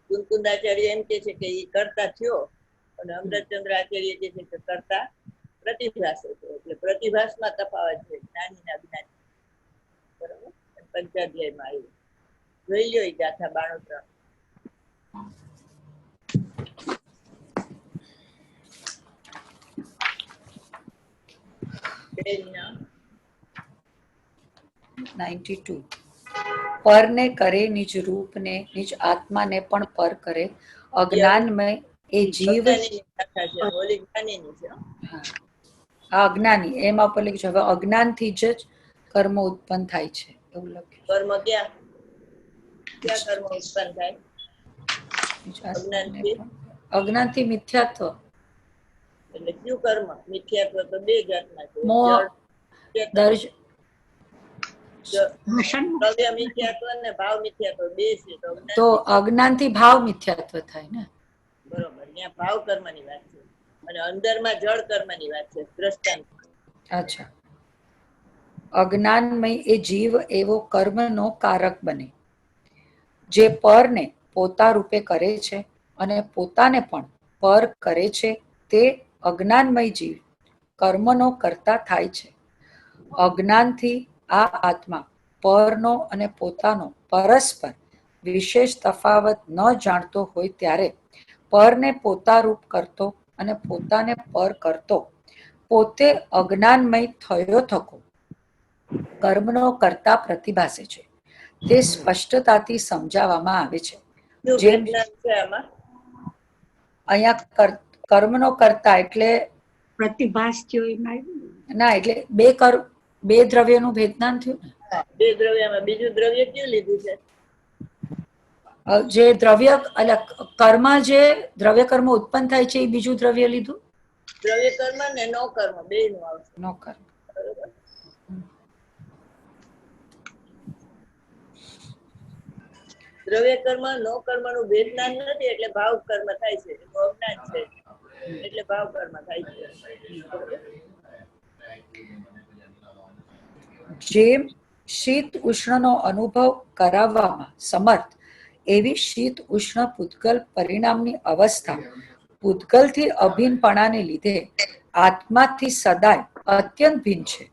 કુંકુંદાચાર્ય એમ કે છે કે એ કરતા થયો અને અમૃતચંદ્ર આચાર્ય કે છે કે કરતા પ્રતિભાસે છે. એટલે પ્રતિભાસમાં તફાવત છે જ્ઞાની ને અજ્ઞાની, બરોબર? પંચાધ્યાયમાં આવ્યું, જોઈ લ્યો એ ગાથા 92. પરને કરે નિજ રૂપને નિજ આત્માને પણ પર કરે, અજ્ઞાનમય એ જીવ. આ અજ્ઞાની એમાં પર લખ્યું છે. હવે અજ્ઞાનથી જ કર્મ ઉત્પન્ન થાય છે એવું લખ્યું. કર્મ ક્યાં કર્મ ઉત્પન્ન થાય? અજ્ઞાનથી મિથ્યાત્વ. એટલે કયું કર્મ? મિથ્યાત્વ તો બે જાતના છે, દ્રવ્ય મિથ્યાત્વ અને ભાવ મિથ્યાત્વ બે છે. તો અજ્ઞાનથી ભાવ મિથ્યાત્વ થાય ને, બરોબર? ત્યાં ભાવ કર્મની વાત છે અને અંદરમાં જળ કર્મની વાત છે, દ્રષ્ટાંત. અચ્છા, અજ્ઞાનમય એ જીવ એવો કર્મનો કારક બને, જે પરને પોતા રૂપે કરે છે અને પોતાને પણ પર કરે છે, તે અજ્ઞાનમય જીવ કર્મનો કરતા થાય છે. અજ્ઞાનથી આ આત્મા પરનો અને પોતાનો પરસ્પર વિશેષ તફાવત ન જાણતો હોય ત્યારે પરને પોતા રૂપ કરતો અને પોતાને પર કરતો પોતે અજ્ઞાનમય થયો થકો કર્મનો કરતા પ્રતિભાસે છે. તે સ્પષ્ટતાથી સમજાવવામાં આવે છે. જેમ અહીંયા કર્મનો કરતા એટલે પ્રતિભાસ થયો ના, એટલે બે દ્રવ્યનું ભેદનાન થયું ને. બે દ્રવ્યમાં બીજું દ્રવ્ય કયું લીધું છે? જે દ્રવ્ય એટલે કર્મ, જે દ્રવ્ય કર્મ ઉત્પન્ન થાય છે એ બીજું દ્રવ્ય લીધું. દ્રવ્ય કર્મ ને નો કર્મ બે નું આવશે. નો કર્મ, બરોબર? દ્રવ્ય કર્મ નો કર્મ નું ભેદનાન નથી એટલે ભાવ કર્મ થાય છે, એનું અજ્ઞાન છે એટલે ભાવ કર્મ થાય છે. જેમ શીત ઉષ્ણનો અનુભવ કરાવવામાં સમર્થ એવી શીત ઉષ્ણ પૂતગલ પરિણામની અવસ્થા પૂતગલથી અભિન્નપણાને લીધે આત્માથી સદાય અત્યંત ભિન્ન છે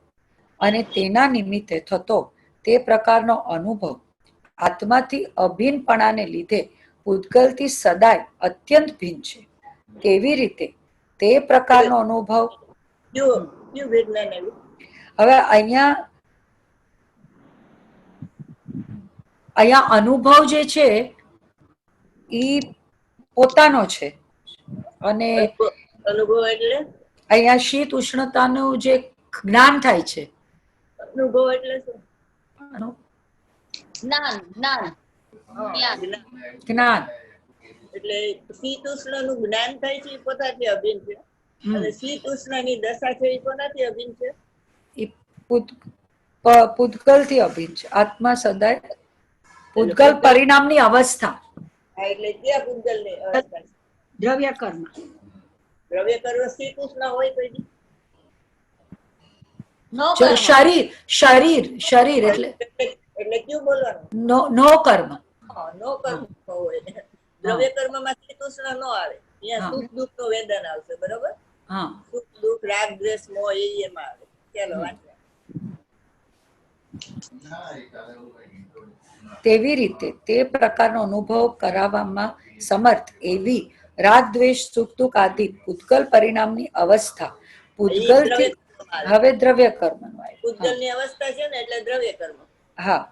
અને તેના નિમિત્તે થતો તે પ્રકારનો અનુભવ આત્માથી અભિન્નપણાને લીધે પૂતગલથી સદાય અત્યંત ભિન્ન છે. કેવી રીતે તે પ્રકારનો અનુભવ? હવે અહીંયા અનુભવ જે છે એ પોતાનો છે અને અનુભવ એટલે અહીંયા શીત ઉષ્ણતાનું જે જ્ઞાન થાય છે. અનુભવ એટલે શું? જ્ઞાન એટલે શીત ઉષ્ણ નું જ્ઞાન થાય છે એ પોતાથી અભિન્ન છે અને શીત ઉષ્ણ ની દશા છે એ કોનાથી અભિન્ન છે? એ પૂતગલ થી અભિન્ન છે. આત્મા સદાય પૂતગલ પરિણામની અવસ્થા. એટલે ક્યાં પૂતગલ ની અવસ્થા છે? દ્રવ્ય કર્મ. દ્રવ્ય કર્મ શીત ઉષ્ણ હોય તો શરીર એટલે કયું બોલવાનું? નો કર્મ. નો કર્મ હોય. દ્રવ્ય કર્મ માં શીત ઉષ્ણ નો આવે, ત્યાં સુખ દુઃખ નો વેદન આવશે, બરોબર? સુખ દુઃખ રાગ દ્વેષ મોહ એમાં આવે. ચાલો વાંચો. તેવી રીતે તે પ્રકારનો અનુભવ કરાવવામાં સમર્થ એવી રાગ દ્વેષ સુખ દુઃખ આદિ પૂતગલ પરિણામની અવસ્થા પૂતગલથી હવે દ્રવ્ય કર્મ પૂતગલ ની અવસ્થા છે ને એટલે દ્રવ્ય કર્મ. હા,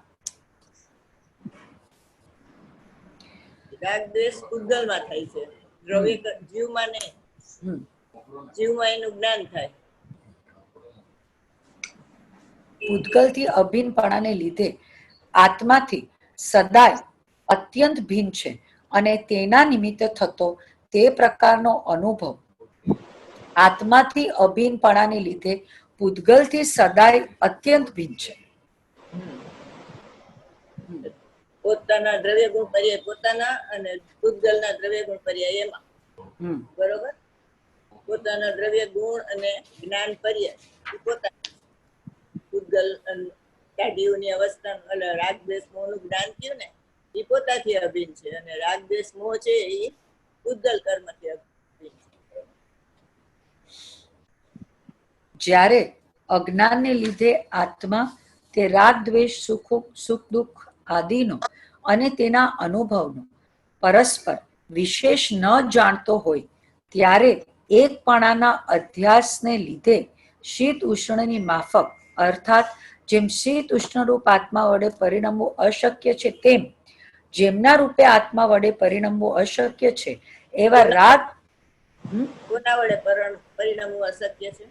રાગ દ્વેષ પૂતગલમાં થાય છે, દ્રવ્ય જીવમાં નહીં. હમ. જીવમાં એનું જ્ઞાન થાય. પૂતગલથી અભિન્નપણાને લીધે આત્માથી સદાય અત્યંત ભિન્ન છે અને તેના નિમિત્તે થતો તે પ્રકારનો અનુભવ આત્માથી અભિન્નપણાને લીધે પૂતગલથી સદાય અત્યંત ભિન્ન છે. પોતાના દ્રવ્ય ગુણ પર્યાય પોતાના અને પૂતગલના દ્રવ્ય ગુણ પર્યાય એમાં. બરોબર. પોતાના દ્રવ્ય ગુણ અને જ્ઞાન પર્યાય પોતાના પૂતગલ કાઢીઓની અવસ્થા એટલે રાગ દ્વેષ મોહનું જ્ઞાન થયું ને એ પોતાથી અભિન્ન છે અને રાગ દ્વેષ મોહ છે એ પૂતગલ કર્મથી અભિન્ન છે. જ્યારે અજ્ઞાનને લીધે આત્મા તે રાગ દ્વેષ સુખ દુઃખ આદિનો અને તેના અનુભવનો પરસ્પર વિશેષ ન જાણતો હોય ત્યારે એકપણાના અધ્યાસને લીધે શીત ઉષ્ણની માફક અર્થાત જેમ શીત ઉષ્ણરૂપ આત્મા વડે પરિણમવું અશક્ય છે તેમ જેમના રૂપે આત્મા વડે પરિણમવું અશક્ય છે એવા રાગ કોના વડે પરિણમવું અશક્ય છે?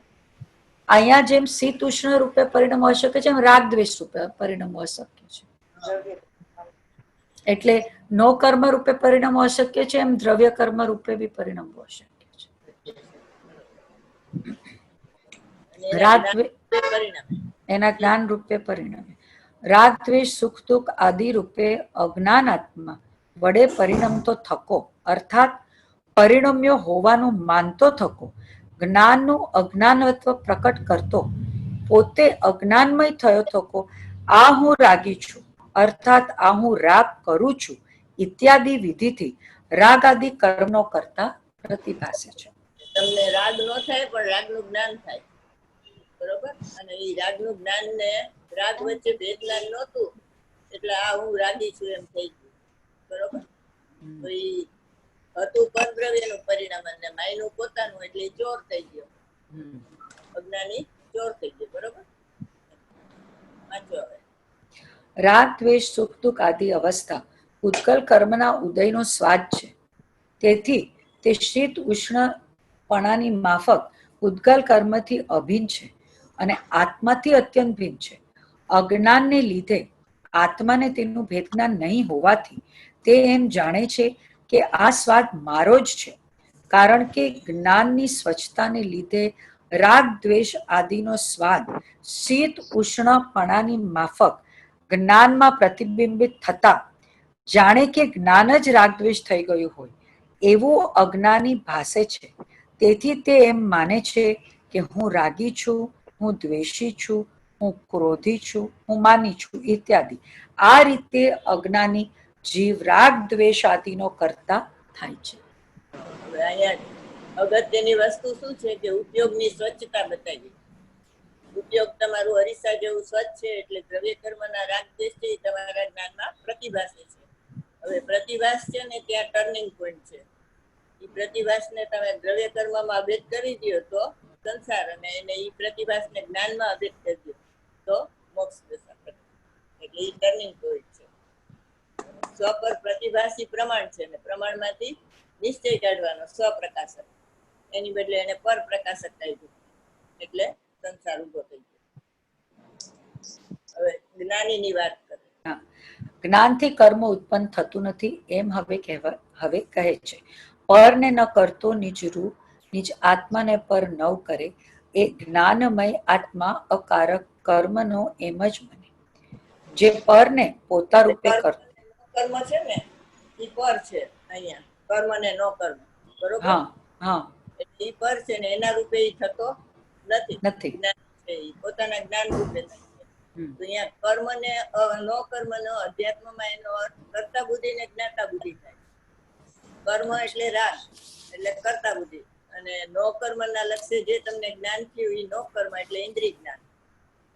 અહીંયા જેમ શીત ઉષ્ણ રૂપે પરિણમવું અશક્ય છે એમ રાગ દ્વેષ રૂપે પરિણમવું અશક્ય છે. એટલે નો કર્મ રૂપે પરિણમવું અશક્ય છે એમ દ્રવ્ય કર્મ રૂપે બી પરિણમવું અશક્ય છે. રાગ એના જ્ઞાન રૂપે પરિણમે. રાગ દ્વેષ સુખ દુઃખ આદિ રૂપે અજ્ઞાનાત્મા વડે પરિણમતો થકો અર્થાત પરિણમ્યો હોવાનું માનતો થકો જ્ઞાનનું અજ્ઞાનત્વ પ્રકટ કરતો પોતે અજ્ઞાનમય થયો થકો આ હું રાગી છું અર્થાત આ હું રાગ કરું છું ઇત્યાદિ વિધિથી રાગ આદિ કર્મનો કરતા પ્રતિભાસે છે. તમને રાગ ન થાય પણ રાગનું જ્ઞાન થાય. બરોબર. અને એ રાગનું જ્ઞાન ને રાગ વચ્ચે ભેદ જ્ઞાન નહોતું એટલે આ હું રાગી છું એમ થઈ ગયું. બરોબર. તો એ હતું પરદ્રવ્યનું પરિણામ અને માયનું પોતાનું એટલે ચોર થઈ ગયો. અજ્ઞાની ચોર થઈ ગયો. બરોબર. વાંચો હવે. રાગ દ્વેષ સુખ દુઃખ આદિ અવસ્થા ઉત્કલ કર્મના ઉદયનો સ્વાદ છે. તેથી તે શીત ઉષ્ણપણાની માફક ઉદ્ગલ કર્મથી અભિન્ન છે અને આત્માથી અત્યંત ભિન્ન છે. અજ્ઞાનને લીધે આત્માને તેનું ભેદ જ્ઞાન નહીં હોવાથી તે એમ જાણે છે કે આ સ્વાદ મારો જ છે કારણ કે જ્ઞાનની સ્વચ્છતાને લીધે રાગ દ્વેષ આદિનો સ્વાદ શીત ઉષ્ણપણાની માફક જ્ઞાનમાં પ્રતિબિંબિત થતા જાણે કે જ્ઞાન જ રાગ દ્વેષ થઈ ગયું હોય એવું અજ્ઞાની ભાસે છે. તેથી તે એમ માને છે કે હું રાગી છું, હું દ્વેષી છું, હું ક્રોધી છું, હું માની છું ઇત્યાદિ. આ રીતે અજ્ઞાની જીવ રાગ દ્વેષ આદિનો કરતા થાય છે. હવે અહીંયા અગત્યની વસ્તુ શું છે કે ઉપયોગની સ્વચ્છતા બતાવી. ઉપયોગ તમારું અરીસા જેવું સ્વચ્છ છે એટલે દ્રવ્ય કર્મના રાગ દ્વેષ છે એ તમારા જ્ઞાનમાં પ્રતિભાસે છે. હવે પ્રતિભાસ છે ને ત્યાં ટર્નિંગ પોઈન્ટ છે. એ પ્રતિભાસને તમે દ્રવ્ય કર્મમાં અભેદ કરી દો તો સંસાર અને એને એ પ્રતિભાસને જ્ઞાનમાં અભેદ કરી દો તો મોક્ષ દશા. એટલે એ ટર્નિંગ પોઈન્ટ છે. સ્વ પર પ્રતિભાસી પ્રમાણ છે ને પ્રમાણમાંથી નિશ્ચય કાઢવાનો સ્વપ્રકાશક એની બદલે એને પર પ્રકાશક કાઢ્યું એટલે સંસાર ઉભો થઈ ગયો. હવે જ્ઞાનીની વાત કરે. જ્ઞાનથી કર્મ ઉત્પન્ન થતું નથી એમ હવે કહે છે. પરને ન કરતો નિજ રૂપ નિજ આત્માને પર નવ કરે એ જ્ઞાનમય આત્મા અકારક કર્મનો એમ જ બને. જે પરને પોતા રૂપે કરતો કર્મ છે ને એ પર છે. અહીંયા કર્મ ને નો કર્મ. બરોબર. એટલે એ પર છે ને એના રૂપે એ થતો નથી. જ્ઞાન છે એ પોતાના જ્ઞાન રૂપે થાય છે. તો અહીંયા કર્મ ને નો કર્મ નો અધ્યાત્મમાં એનો અર્થ કર્તા બુદ્ધિ ને જ્ઞાતા બુદ્ધિ થાય. કર્મ એટલે રાગ એટલે કર્તા બુદ્ધિ અને નો કર્મના લક્ષ્ય જે તમને જ્ઞાન થયું એ નો કર્મ એટલે ઇન્દ્રિય જ્ઞાન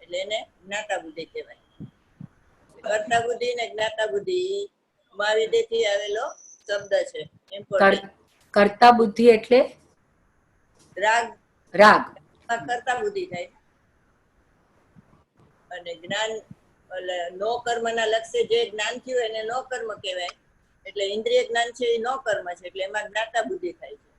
એટલે એને જ્ઞાતા બુદ્ધિ કહેવાય. કર્તા બુદ્ધિ ને જ્ઞાતા બુદ્ધિ મહાવિદ્યથી આવેલો શબ્દ છે. કર્તા બુદ્ધિ એટલે રાગ કર્તા બુદ્ધિ થાય અને જ્ઞાન એટલે નો કર્મના લક્ષ્ય જે જ્ઞાન થયું એને નો કર્મ કહેવાય એટલે ઇન્દ્રિય જ્ઞાન છે એ નો કર્મ છે, એટલે એમાં જ્ઞાતા બુદ્ધિ થાય છે.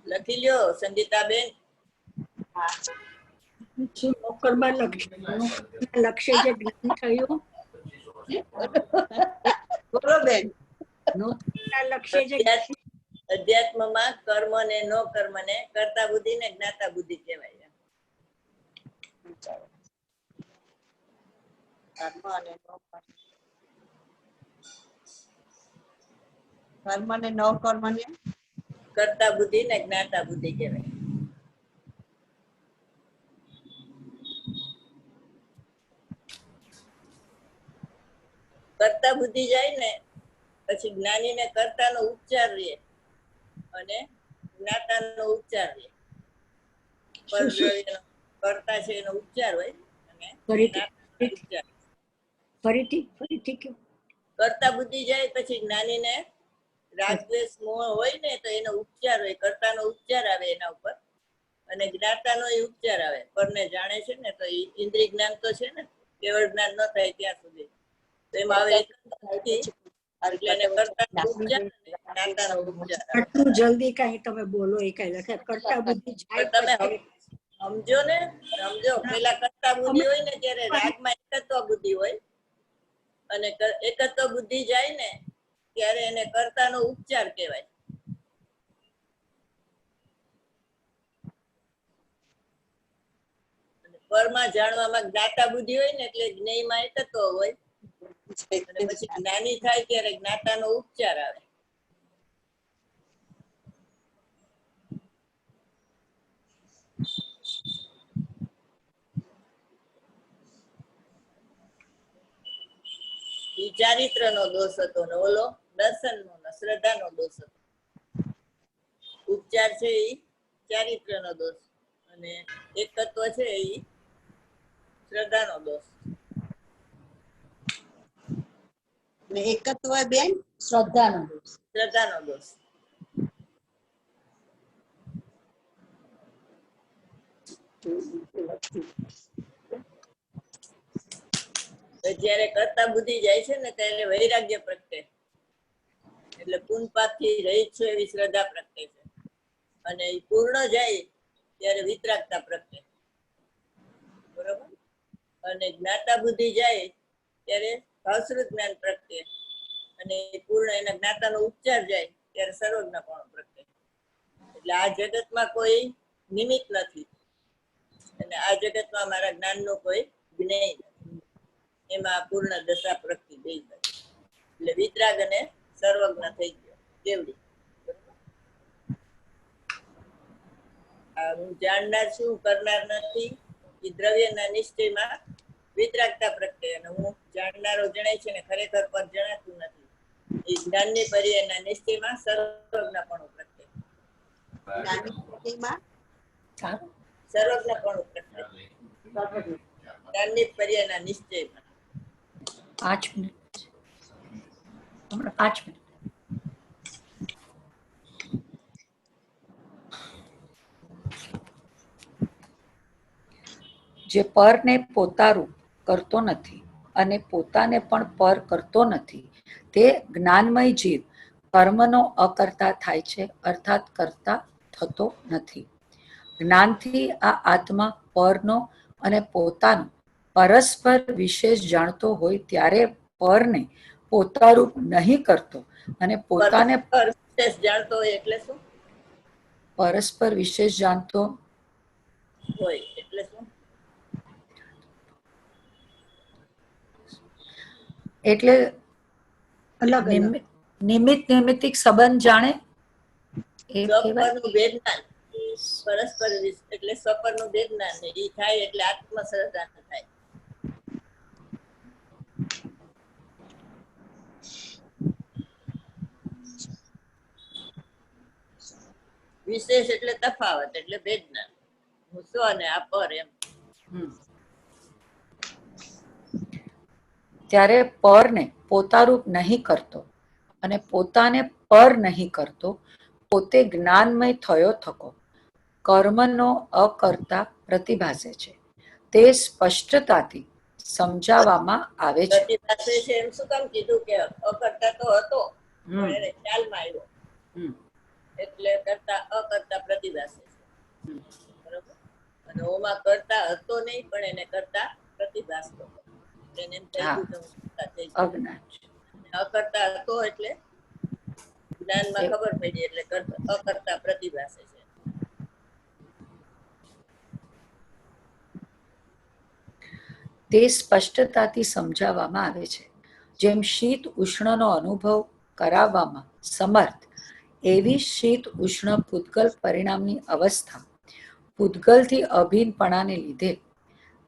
લખી લ્યો સંગીતાબેન. શું નોકરમાં લક્ષ્ય જે જ્ઞાન થયું, બોલો બેન. નોકરના લક્ષ્ય જે અધ્યાત્મમાં કર્મ ને નો કર્મ ને કર્તા બુદ્ધિ ને જ્ઞાતા બુદ્ધિ કહેવાય. કર્મ અને કર્મ ને ન કર્મ ને કર્તા બુદ્ધિ ને જ્ઞાતા બુદ્ધિ કહેવાય. કર્તા બુદ્ધિ જાય ને પછી જ્ઞાની ને કર્તા નો ઉપચાર રહે અને જ્ઞાતા નો ઉપચાર રહે. પરદ્રવ્યનો કર્તા છે એનો ઉપચાર હોય અને ઉપચાર. ફરીથી કયો. કર્તા બુદ્ધિ જાય પછી જ્ઞાની ને રાગદ્વેષ મોહ હોય ને તો એનો ઉપચાર હોય, કર્તાનો ઉપચાર આવે એના ઉપર, અને જ્ઞાતાનો એ ઉપચાર આવે. પરને જાણે છે ને તો ઇન્દ્રિય જ્ઞાન તો છે ને, કેવળ જ્ઞાન ન થાય ત્યાં સુધી તો એમાં આવે એટલે એને કર્તાનો ઉપચાર અને જ્ઞાતાનો ઉપચાર આવે. આટલું જલ્દી કઈ તમે બોલો એ કઈ લખે કર્તા બુદ્ધિ જાય તમે સમજો ને, સમજો. પેલા કર્તા બુદ્ધિ હોય ને ત્યારે રાગમાં એકત્વ બુદ્ધિ હોય, અને એકત્વ બુદ્ધિ જાય ને ત્યારે એને કર્તાનો ઉપચાર કહેવાય. પરમાં જાણવામાં જ્ઞાતા બુદ્ધિ હોય ને એટલે જ્ઞેયમાં એકત્વ હોય, અને પછી જ્ઞાની થાય ત્યારે જ્ઞાતાનો ઉપચાર આવે. ઈ ચારિત્રનો દોષ હતો ને ઓલો દર્શનનો ને શ્રદ્ધાનો દોષ હતો. ઉપચાર છે ઈ ચારિત્રનો દોષ અને એકત્વ છે ઈ શ્રદ્ધાનો દોષ. ને એકત્વ બેન શ્રદ્ધાનો દોષ. શ્રદ્ધાનો દોષ. જયારે કર્તા બુદ્ધિ જાય છે ને ત્યારે વૈરાગ્ય પ્રગટે, એટલે પુન પાપ થી રહિત છો એવી શ્રદ્ધા પ્રગટે છે, અને એ પૂર્ણ જાય ત્યારે વિતરાગતા પ્રગટે. બરોબર. અને જ્ઞાતા બુદ્ધિ જાય ત્યારે ભાવશ્રુત જ્ઞાન પ્રગટે, અને પૂર્ણ એના જ્ઞાતાનો ઉપચાર જાય ત્યારે સર્વજ્ઞપણું પ્રગટે. એટલે આ જગતમાં કોઈ નિમિત્ત નથી, અને આ જગતમાં મારા જ્ઞાનનો કોઈ જ્ઞેય નથી. એમાં પૂર્ણ દશા પ્રગતિ દઈ ગઈ, એટલે વિતરાગ અને સર્વજ્ઞ થઈ ગયો કેવડી. હું જાણનાર છું, કરનાર નથી. એ દ્રવ્યના નિશ્ચયમાં વિતરાગતા પ્રગટે, અને હું જાણનારો જણાય છે ને ખરેખર પર જણાતું નથી. એ જ્ઞાનની પર્યાયના નિશ્ચયમાં સર્વજ્ઞપણું પ્રગટે. સર્વજ્ઞપણું પ્રગટે જ્ઞાનની પર્યાયના નિશ્ચયમાં. 5 મિનિટ, હમણાં 5 મિનિટ. જે પરને પોતારૂપ કરતો નથી અને પોતાને પણ પર કરતો નથી તે જ્ઞાનમય જીવ કર્મનો અકર્તા થાય છે, અર્થાત કરતા થતો નથી. જ્ઞાનથી આ આત્મા પરનો અને પોતાનો પરસ્પર વિશેષ જાણતો હોય ત્યારે પરને પોતારૂપ નહીં કરતો અને પોતાને વિશેષ જાણતો હોય એટલે શું? પરસ્પર વિશેષ જાણતો હોય એટલે શું? એટલે અલગ નિમિત્ત નિમિત્તિક સંબંધ જાણે એ કહેવાય. સ્વપરનું વેદનાન, પરસ્પર એટલે સ્વપરનું વેદનાન ને ઈ થાય એટલે આત્મશ્રદ્ધા થાય. વિશેષ એટલે તફાવત, એટલે વેદના. હું સ્વ અને આ પર એમ. ત્યારે પરને પોતારૂપ નહીં કરતો અને પોતાને પર નહીં કરતો પોતે જ્ઞાનમય થયો થકો કર્મનો અકર્તા પ્રતિભાસે છે. તે સ્પષ્ટતાથી સમજાવવામાં આવે છે. પ્રતિભાસે છે એમ શું કામ કીધું કે અકર્તા તો હતો પણ એને ખ્યાલમાં આવ્યો એટલે કરતા અકર્તા પ્રતિભાસે છે. બરોબર. અને ઓમાં કરતા હતો નહીં પણ એને કરતા પ્રતિભાસતો એને એમ થઈ ગયું કે હું કરતા થઈ ગયો. અજ્ઞાન છે. અકર્તા હતો એટલે જ્ઞાનમાં ખબર પડી એટલે અકર્તા પ્રતિભાસે છે. તે સ્પષ્ટતાથી સમજાવવામાં આવે છે. જેમ શીત ઉષ્ણનો અનુભવ કરાવવામાં સમર્થ એવી શીત ઉષ્ણ પૂતગલ પરિણામની અવસ્થા પૂતગલથી અભિન્નપણાને લીધે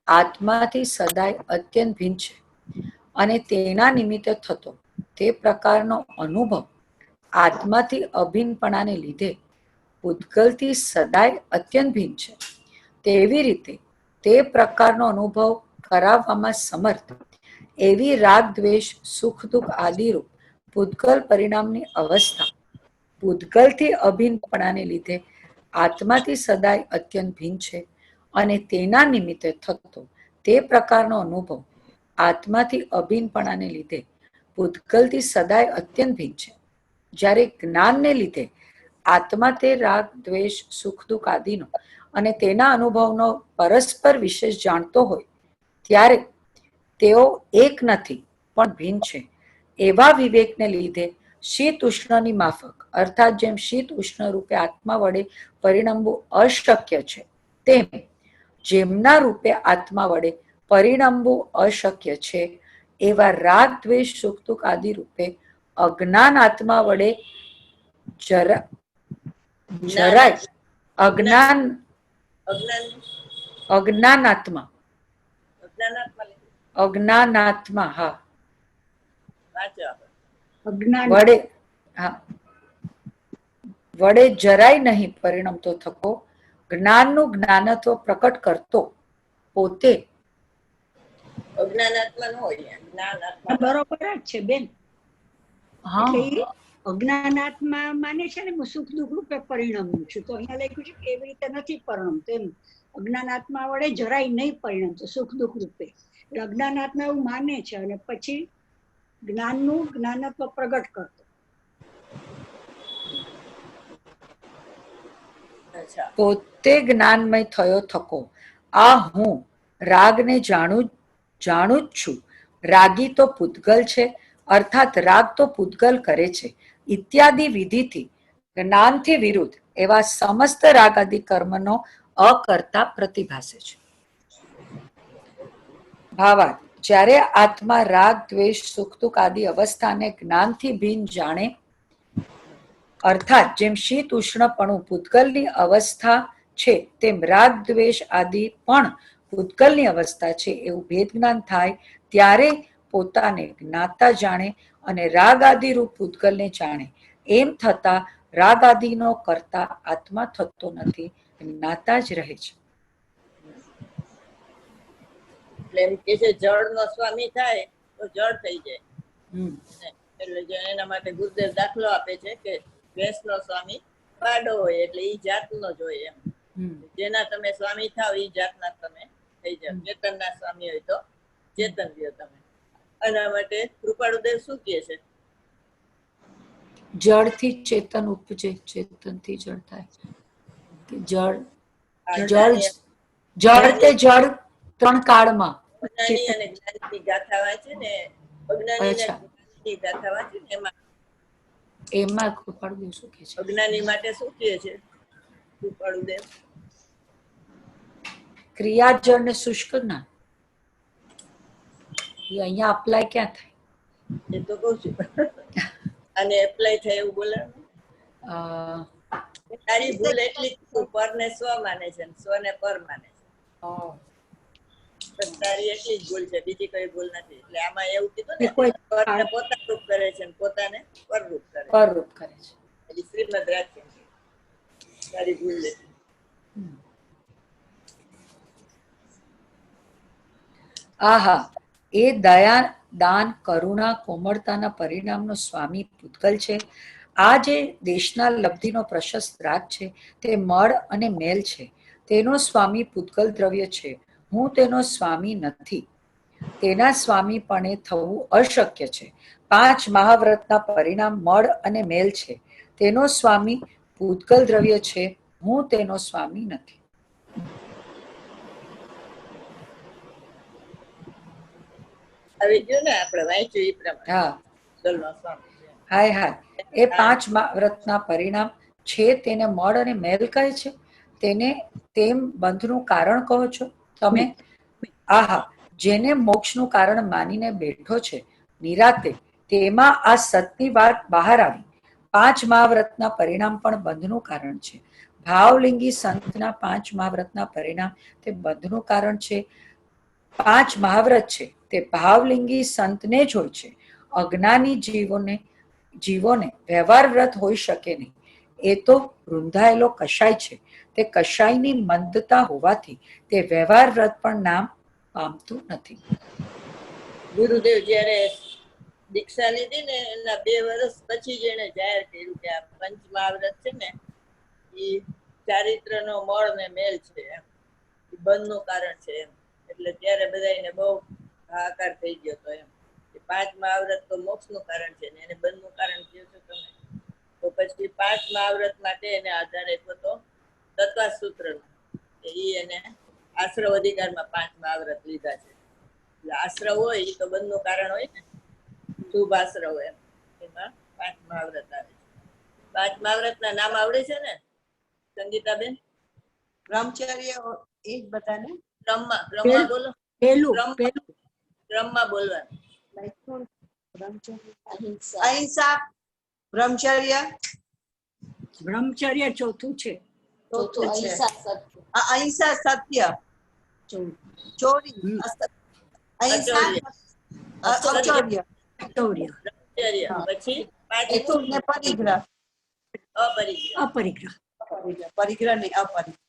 આત્માથી સદાય અત્યંત ભિન્ન છે અને તેના નિમિત્તે થતો તે પ્રકારનો અનુભવ આત્માથી અભિન્નપણાને લીધે પૂતગલથી સદાય અત્યંત ભિન્ન છે. તેવી રીતે તે પ્રકારનો અનુભવ કરાવવામાં સમર્થ એવી રાગ દ્વેષ સુખ દુઃખ આદિરૂપ પૂતગલ પરિણામની અવસ્થા પૂતગલથી અભિન્નપણાને લીધે આત્માથી સદાય અત્યંત ભિન્ન છે અને તેના નિમિત્તે થતો તે પ્રકારનો અનુભવ આત્માથી અભિન્નપણાને લીધે પૂતગલથી સદાય અત્યંત ભિન્ન છે. જ્યારે જ્ઞાનને લીધે આત્મા તે રાગ દ્વેષ સુખ દુઃખ આદિનો અને તેના અનુભવનો પરસ્પર વિશેષ જાણતો હોય ત્યારે તેઓ એક નથી પણ ભિન્ન છે. એવા વિવેકને લીધે શીત ઉષ્ણની માફક અર્થાત જેમ શીત ઉષ્ણ રૂપે આત્મા વડે પરિણમવું અશક્ય છે તેમ જેમના રૂપે આત્મા વડે પરિણમવું અશક્ય છે એવા રાગ દ્વેષ સુખ દુઃખ આદિ રૂપે અજ્ઞાન આત્મા વડે જરાય અજ્ઞાનાત્મા હા વડે જરાય નહીં પરિણમતો થકો જ્ઞાનનું જ્ઞાનત્વ પ્રકટ કરતો પોતે અજ્ઞાનાત્મા ન હોય. બરોબર જ છે બેન. એટલે અજ્ઞાનાત્મા માને છે ને હું સુખ દુઃખ રૂપે પરિણમું છું તો અહીંયા લખ્યું છે કે એવી રીતે નથી પરિણમતો એમ. અજ્ઞાનાત્મા વડે જરાય નહીં પરિણમતો સુખ દુઃખ રૂપે. એટલે અજ્ઞાનાત્મા એવું માને છે અને પછી જ્ઞાનનું જ્ઞાનત્વ પ્રગટ કરતો. પોતે જ્ઞાનમય થયો થકો આ હું રાગને જાણું જ છું. રાગી તો પૂતગલ છે અર્થાત રાગ તો પૂતગલ કરે છે ઇત્યાદિ વિધિથી જ્ઞાનથી વિરુદ્ધ એવા સમસ્ત રાગાદિ કર્મનો અકર્તા પ્રતિભાસે છે. ભાવાર્થ જ્યારે આત્મા રાગ દ્વેષ સુખ દુઃખ આદિ અવસ્થાને જ્ઞાનથી ભિન્ન જાણે અર્થાત જેમ શીત ઉષ્ણપણું પૂતગલની અવસ્થા છે તેમ રાગ દ્વેષ આદિ પણ પૂતગલની અવસ્થા છે એવું ભેદ જ્ઞાન થાય ત્યારે પોતાને જ્ઞાતા જાણે અને રાગ આદિ રૂપ પૂતગલને જાણે. એમ થતા રાગ આદિનો કરતા આત્મા થતો નથી, જ્ઞાતા જ રહે છે. એટલે એમ કે છે જળ નો સ્વામી થાય તો જળ થઈ જાય. એટલે એના માટે ગુરુદેવ દાખલો આપે છે કે ભેંસ નો સ્વામી પાડો હોય એટલે ઈ જાત નો જ હોય એમ. જેના તમે સ્વામી થાવ ઈ જાતના તમે થઈ જાવ. ચેતન ના સ્વામી હોય તો ચેતન લ્યો તમે. એના માટે કૃપાળુદેવ શું કહે છે? જળ થી ચેતન ઉપજે, ચેતન થી જળ થાય. જળ જળ તે જળ ત્રણ કાળમાં અજ્ઞાની અને જ્ઞાનની ગાથા વાંચે ને અજ્ઞાની અને જ્ઞાનની ગાથા વાંચે ને એમાં કૃપાળુદેવ શું કહે છે? અજ્ઞાની માટે શું કહે છે કૃપાળુદેવ? ક્રિયા જળ ને શુષ્ક જ્ઞાન એ અહીંયા અપ્લાય ક્યાં થાય? એ તો કઉ છું અને એપ્લાય થાય એવું બોલે. તારી ભૂલ એટલી પર ને સ્વ માને છે, સ્વ ને પર માને છે. તારી એટલી જ ભૂલ છે, બીજી કઈ ભૂલ નથી. એટલે આમાં એવું કીધું ને પરને પોતારૂપ કરે છે, પોતાને પરરૂપ કરે છે. એટલે શ્રીમદ રાખે તારી ભૂલ નથી. આહા, એ દયા દાન કરુણા કોમળતાના પરિણામનો સ્વામી પૂતગલ છે. આ જે દેશના લબ્ધિનો પ્રશસ્ત રાગ છે તે મળ અને મેલ છે, તેનો સ્વામી પૂતગલ દ્રવ્ય છે. હું તેનો સ્વામી નથી. તેના સ્વામીપણે થવું અશક્ય છે. 5 મહાવ્રતના પરિણામ મળ અને મેલ છે. તેનો સ્વામી પૂતગલ દ્રવ્ય છે. હું તેનો સ્વામી નથી. આવી ગયું ને, આપણે વાંચ્યું એ પ્રમાણે. હા, પૂતગલનો સ્વામી છે. હાય. એ 5 મહાવ્રતના પરિણામ છે તેને મળ અને મેલ કહે છે. તેને તેમ બંધનું કારણ કહો છો તમે. આહા, જેને મોક્ષનું કારણ માનીને બેઠો છે નિરાતે, તેમાં આ સતની વાત બહાર આવી. 5 મહાવ્રતના પરિણામ પણ બંધનું કારણ છે. ભાવલિંગી સંતના 5 મહાવ્રતના પરિણામ તે બંધનું કારણ છે. 5 મહાવ્રત છે તે ભાવલિંગી સંતને જ હોય છે. અજ્ઞાની જીવોને વ્યવહાર વ્રત હોઈ શકે નહીં. એ તો રૂંધાયેલો કશાય છે. તે કશાયની મંદતા હોવાથી તે વ્યવહાર વ્રત પણ નામ પામતું નથી. ગુરુદેવ જયારે દીક્ષા લીધી ને એના 2 વર્ષ પછી જ એને જાહેર કર્યું કે આ પંચ મહાવ્રત છે ને એ ચારિત્રનો મળ ને મેલ છે એમ, એ બંધનું કારણ છે એમ. એટલે ત્યારે બધાને બહુ હાહાકાર થઈ ગયો હતો એમ કે 5 મહાવ્રત તો મોક્ષનું કારણ છે ને એને બંધનું કારણ કહો છો તમે. તો પછી 5 મહાવ્રત માટે એને આધાર આપ્યો હતો તત્વા સૂત્રનો, કે ઈ એને આશ્રવ અધિકારમાં 5 મહાવ્રત લીધા છે. એટલે આશ્રવ હોય એ તો બંધનું કારણ હોય ને, શુભ આશ્રવ એમ, એમાં 5 મહાવ્રત આવે છે. 5 મહાવ્રતના નામ આવડે છે ને સંગીતાબેન? બ્રહ્મચર્ય એ જ બધાને ક્રમમાં બોલો. પેલું ક્રમમાં બોલવાનું. અહિંસા, બ્રહ્મચર્ય, બ્રહ્મચર્ય ચોથું છે. ચોથું અહિંસા સત્ય. અહિંસા, સત્ય, ચોરી, અહિંસા, અચૌર્ય, ચૌર્ય, બ્રહ્મચર્ય. પછી હેતુ ને પરિગ્રહ. અપરિગ્રહ. અપરિગ્રહ. પરિગ્રહ નહીં, અપરિગ્રહ.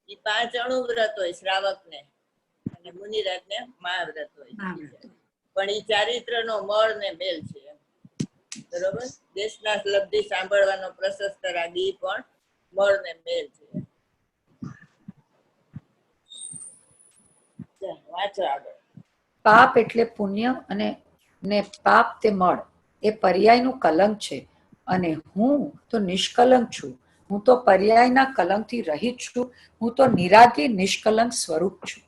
એ 5 અણુવ્રત હોય શ્રાવક ને, અને મુનિરાજ ને મહાવ્રત હોય. પણ એ ચારિત્રનો મળ ને મેલ છે એમ. બરોબર. દેશના લબ્ધિ સાંભળવાનો પ્રશસ્ત રાગી પણ મળ ને મેલ છે. વાંચો આગળ. પાપ એટલે પુણ્ય અને ને પાપ તે મળ. એ પર્યાયનું કલંક છે. અને હું તો નિષ્કલંક છું. હું તો પર્યાયના કલંકથી રહિત છું. હું તો નિરાગી નિષ્કલંક સ્વરૂપ છું.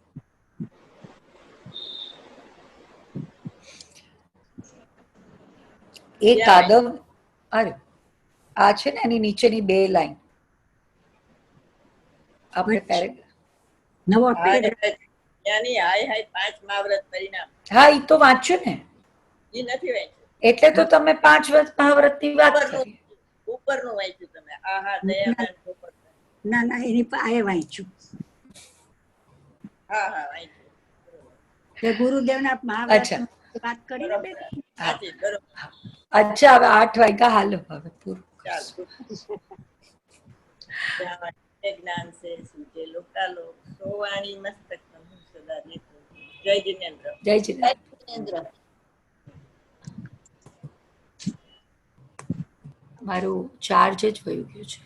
એ કાદવ અરે આ છે ને એની નીચેની 2 લાઈન આપણે નવો ત્યાંની હાય 5 મહાવ્રત પરિણામ. હા, એ તો વાંચ્યું ને, એ નથી વાંચ્યું. એટલે તો તમે 5 મહાવ્રતની વાત કરી. ઉપરનું વાંચ્યું તમે. આહા દયાવાન ગોપક. ના એની પાસે વાંચ્યું. હા વાંચ્યું. તે ગુરુદેવના મહાવ્રત વાત કરી ને બેન. સાચી, બરોબર. અચ્છા, હવે 8 વાગ્યા, હાલો હવે પૂરું. ચાલો. જ્ઞાન છે સૂચે લોકાલોક, સોવાણી મસ્તક સદા દેખો. જય જિનેન્દ્ર. જય જિનેન્દ્ર. મારું ચાર્જ જ વયું ગયું છે.